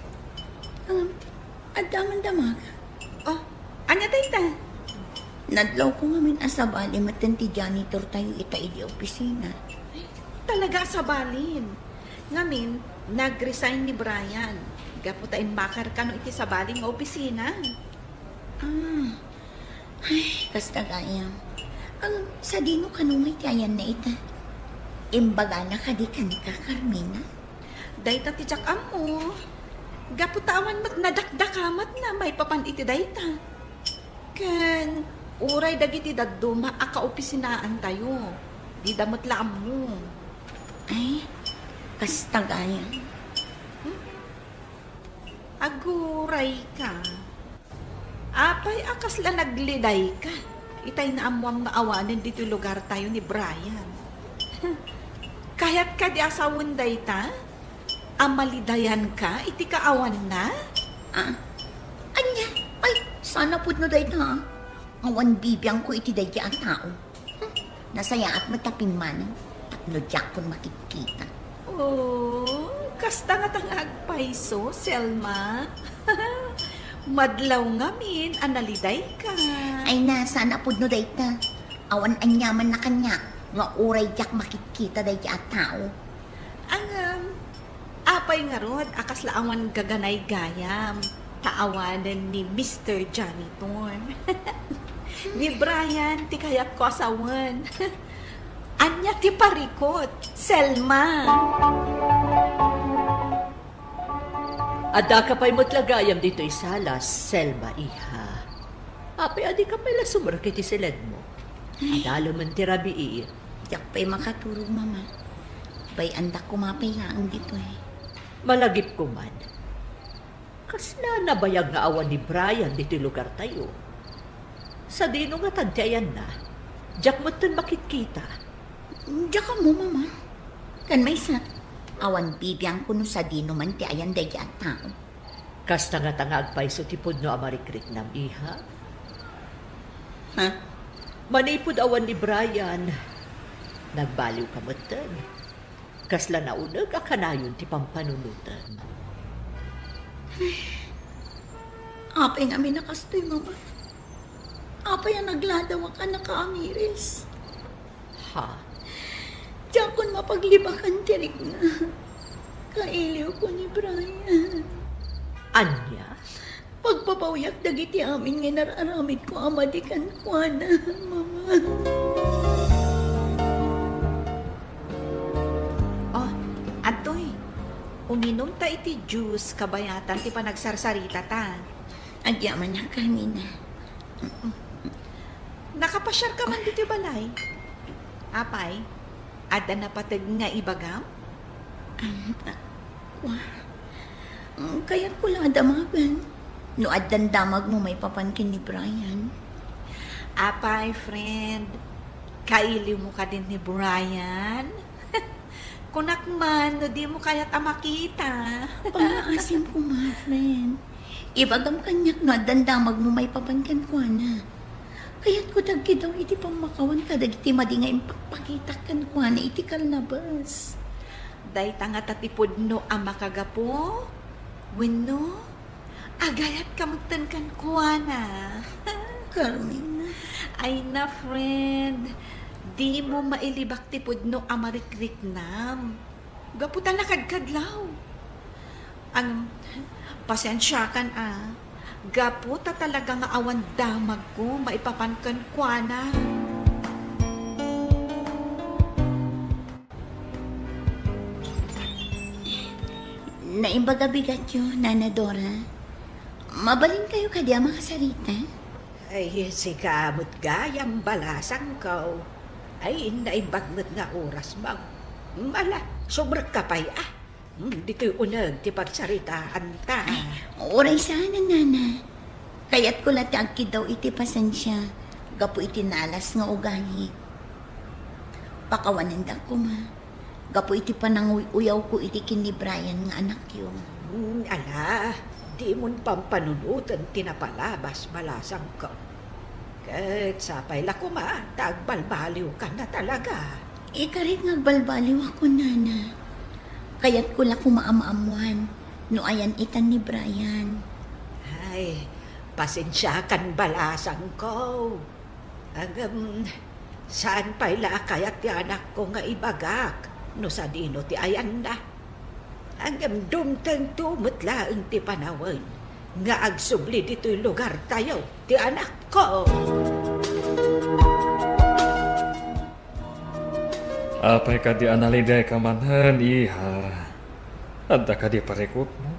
At damang-damag. Oh, anya dayta? Nadlaw ko ngamin asabali matan ti janitor tayo itay di opisina. Talaga sa balin. Ngamin, nag-resign ni Brian. Gaputain bakar ka no iti sa baling nga opisina. Ay, kasta gayam. Ang sa dino kanumay tiayan na ita. Imbaga na kadikan ka, Carmina. Dayta ti jak amo. Gaputawan mat nadakdakamat na may papan iti dayta. Ken, uray dagiti dadduma aka opisinaan tayo. Di damot laam mo. Ay, kasta gayam. Aguray ka. Apay akas la nagliday ka. Itay na amuam nga awanin dito lugar tayo ni Brian. Kaya't ka di asawon dayta? Amalidayan ka? Iti kaawan na? Anya, ay, sana pud no day ta. Awan bibiyang ko iti day ang tao. Nasaya at matapin man. Tapno diyak pun makikita. Oh, kasta nga tangag paiso, Selma. Madlaw ngamin, analiday ka. Ay na, sana pud no day ta. Awan anyaman na kanya. Nga uray diyak makikita day at tao. Ang apay nga rod, akas laawan gaganay gayam. Taawanan ni Mr. Janitor. Ni Brian, ti kayat ko asawan. Anya ti parikot, Selma. Ada ka pa'y matlagayam dito'y salas, Selma, iha. Apay, adi ka pa'y lasumrak iti silid mo. Adalo man ti rabii. Diyak pa'y makaturog, mama. Bay andak kumapay laang dito eh. Malagip ko man. Kasla nabayag nga awan ni Brian dito'y lugar tayo. Sa dino nga tagtiayan na, diyak mo tan makikita. Diyak ka mo, mama. Kan may sa awan bibiyang kuno sa dino man ti ayan day at tao. Kasta nga tangag pa'y so tipod no amarikrik nam, iha. Ha? Manipod awan ni Brian. Nagbaliw ka matan. Kasla naunag akanayon ti pampanunutan. Apay nga minakastoy, mama. Apay ang nagladawa ka na kaamiris. Ha? Diyak kon mapaglibakan tirik na. Kailiw ko ni Brian. Anya? Pagpapawiyak dagiti amin nga nararamid ko amadikan ko na, mama. Oh, Antoy, uminom ta iti juice kabayatan ti panagsarsarita ta. Agyaman na kanina. Nakapasyar ka man dito balay. Apay, ada na patag nga ibagam? Kaya't ko lang damagan. No adan damag mo may papankin ni Brian. Apay, friend, kailiw mo ka din ni Brian. Kunak man, no di mo kaya't makita. Pangaasim ko, ma, friend. Ibagam kanyak no adan damag mo may papankin ko na. Kaya't ko dagki daw iti pamakawan ka dagiti madingay pakita kan ko na iti kalabas. Day tanga tatipod no ang makagapo. Wenno, agayat kamutan kan ko na. Carmina. Ay na, friend. Di mo mailibak tipod no amarikrik nam. Gaputan na kadkadlaw. Ang pasensya kan gaputa talaga nga awan damag ko maipapankan kwa na. Naimbagabigat yun, Nana Dora. Mabalin kayo kadya makasarita. Ay, si kamot gayam balasang ko. Ay, naibagnat nga oras bang. Mala, sobrak kapay dito'y unag ti pagsaritaan ta. Oray sana, Nana. Kaya't ko latagki daw iti pasensya. Gapo iti nalas nga ugali. Pakawanan da ko, ma. Gapo iti pananguyaw ko iti kini Brian nga anak yun. Ala, di mon pampanunutan tinapalabas balasang ko. Kahit sapay la ko ma, tagbalbaliw ka na talaga. Ikarit nga balbaliw ako, Nana. Kaya't ko la kumaamaamuan no ayan itan ni Brian. Ay, pasensya kan balasan ko. Saan pa'y lakayat ti anak ko nga ibagak, no sa dino ti ayan na. Dumtang tumutlaang ti panawan, nga agsubli dito'y lugar tayo, ti anak ko. Apay ka di analiday ka manhan, iha. Anda ka di parekot mo.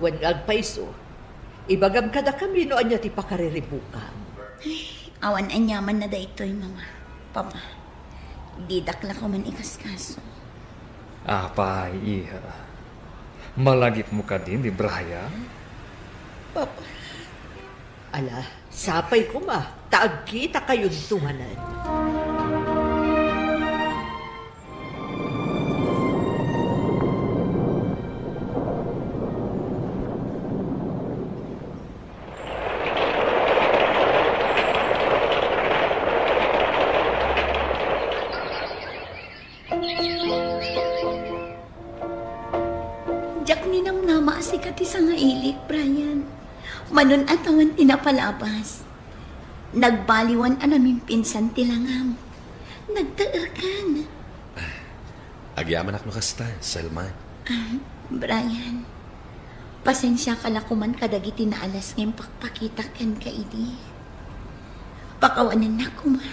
Wen agpaiso, ibagam kada kami no anya ti pakariribukan. Awan anyaman na da ito'y mama. Papa, didakla ko man ikaskaso. Apay, iha. Malagip mo ka din, di Brian? Papa. Ala, sapay ko ma. Taag kita kayong tunganan. Jak ninang namaasikat isa nga ilik, Brian. Manon atawan tinapalabas. Nagbaliwan anaming pinsan tilangam. Nagtaerkan. Agyaman ak no kasta, Selma. Brian, pasensya ka lakuman kadagiti na alas ngayong pakpakita ken ka idi. Pakawanan na kuma.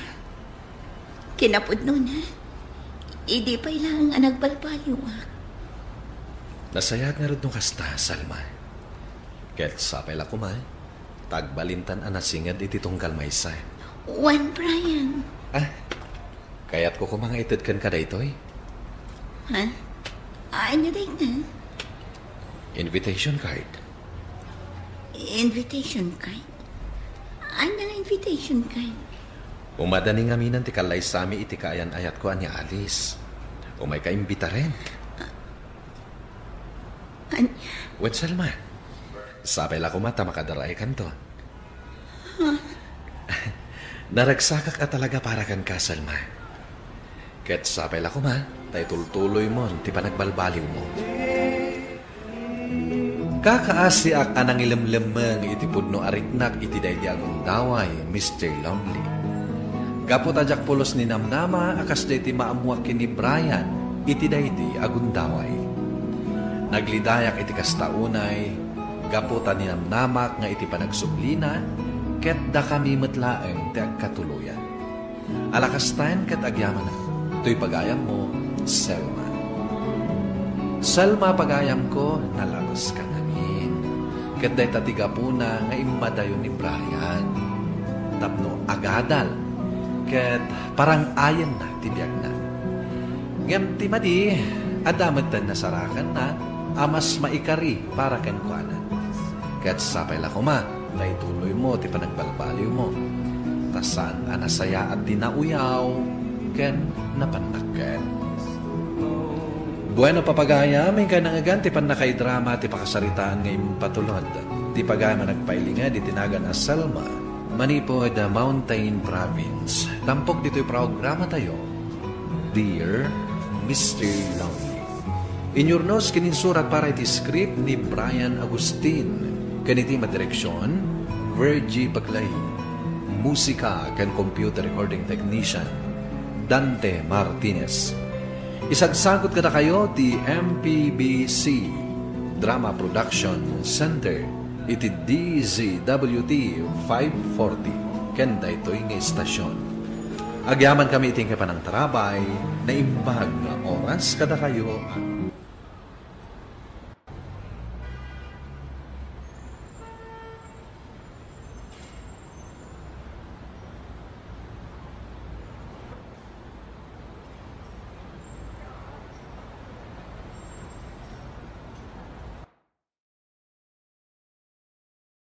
Kinapod nun ha. Idi pa ilang ang nagbalbaliwak. Nasayag nga rin nung kasta, Salma. Ket sapay la kumay, tagbalintan anasingad iti tunggal maysa. Juan Brian. Kaya't ko kumanga itid kan kada ito'y. Ha? Ano day na? Invitation card. Invitation card? Ano na invitation card? Umadani nga minan ti kalay sami iti kaayan ayat ko ani Alice. Umay ka imbita rin. Wen Salma, sapay la kumata makadaray kanto. Naragsakak at talaga para kan ka, Salma. Ket sapay la kuma, tay tultuloy mo ti panagbalbaliw mo. Kakaasi ak anang ilemlemeng iti pudno ariknak iti daydi agong daway, Mr. Longley. Gapot ajak pulos ni namnama akas dayti maamuak kini Brian iti daydi agong daway. Naglidayak iti kastaunay, gaputan ni namnamak nga iti panagsublina, ket da kami metlaeng ti agkatuluyan. Alakastan ket agyaman na, to'y pagayam mo, Selma. Selma pagayam ko, nalabas ka namin. Ket day tatigapuna nga imadayon ni Brian. Tapno agadal, ket parang ayan na tibiyag na. Ngem ti madi, adamat na nasarakan na, amas maikari para ken kuanan. Ket sapay la kuma, tay tuloy mo ti panagbalbaliw mo. Tasan anasaya at dinauyaw, ken napanakken. Bueno papagaya, may kanangagan ti panakaidrama ti pakasaritaan ngayong patulod. Ti pagama nagpailinga di tinagan as Selma, manipod Mountain Province. Tampok dito'y programa tayo, Dear Mr. Longley. Inyurnos kininsurat para iti script ni Brian Agustin. Kaniti madireksyon, Virgie Baglay. Musika kan computer recording technician, Dante Martinez. Isagsagot kada kayo ti MPBC Drama Production Center iti DZWT 540 ken daytoy nga istasyon. Agyaman kami iting kapanang tarabay na imbag nga oras kada kayo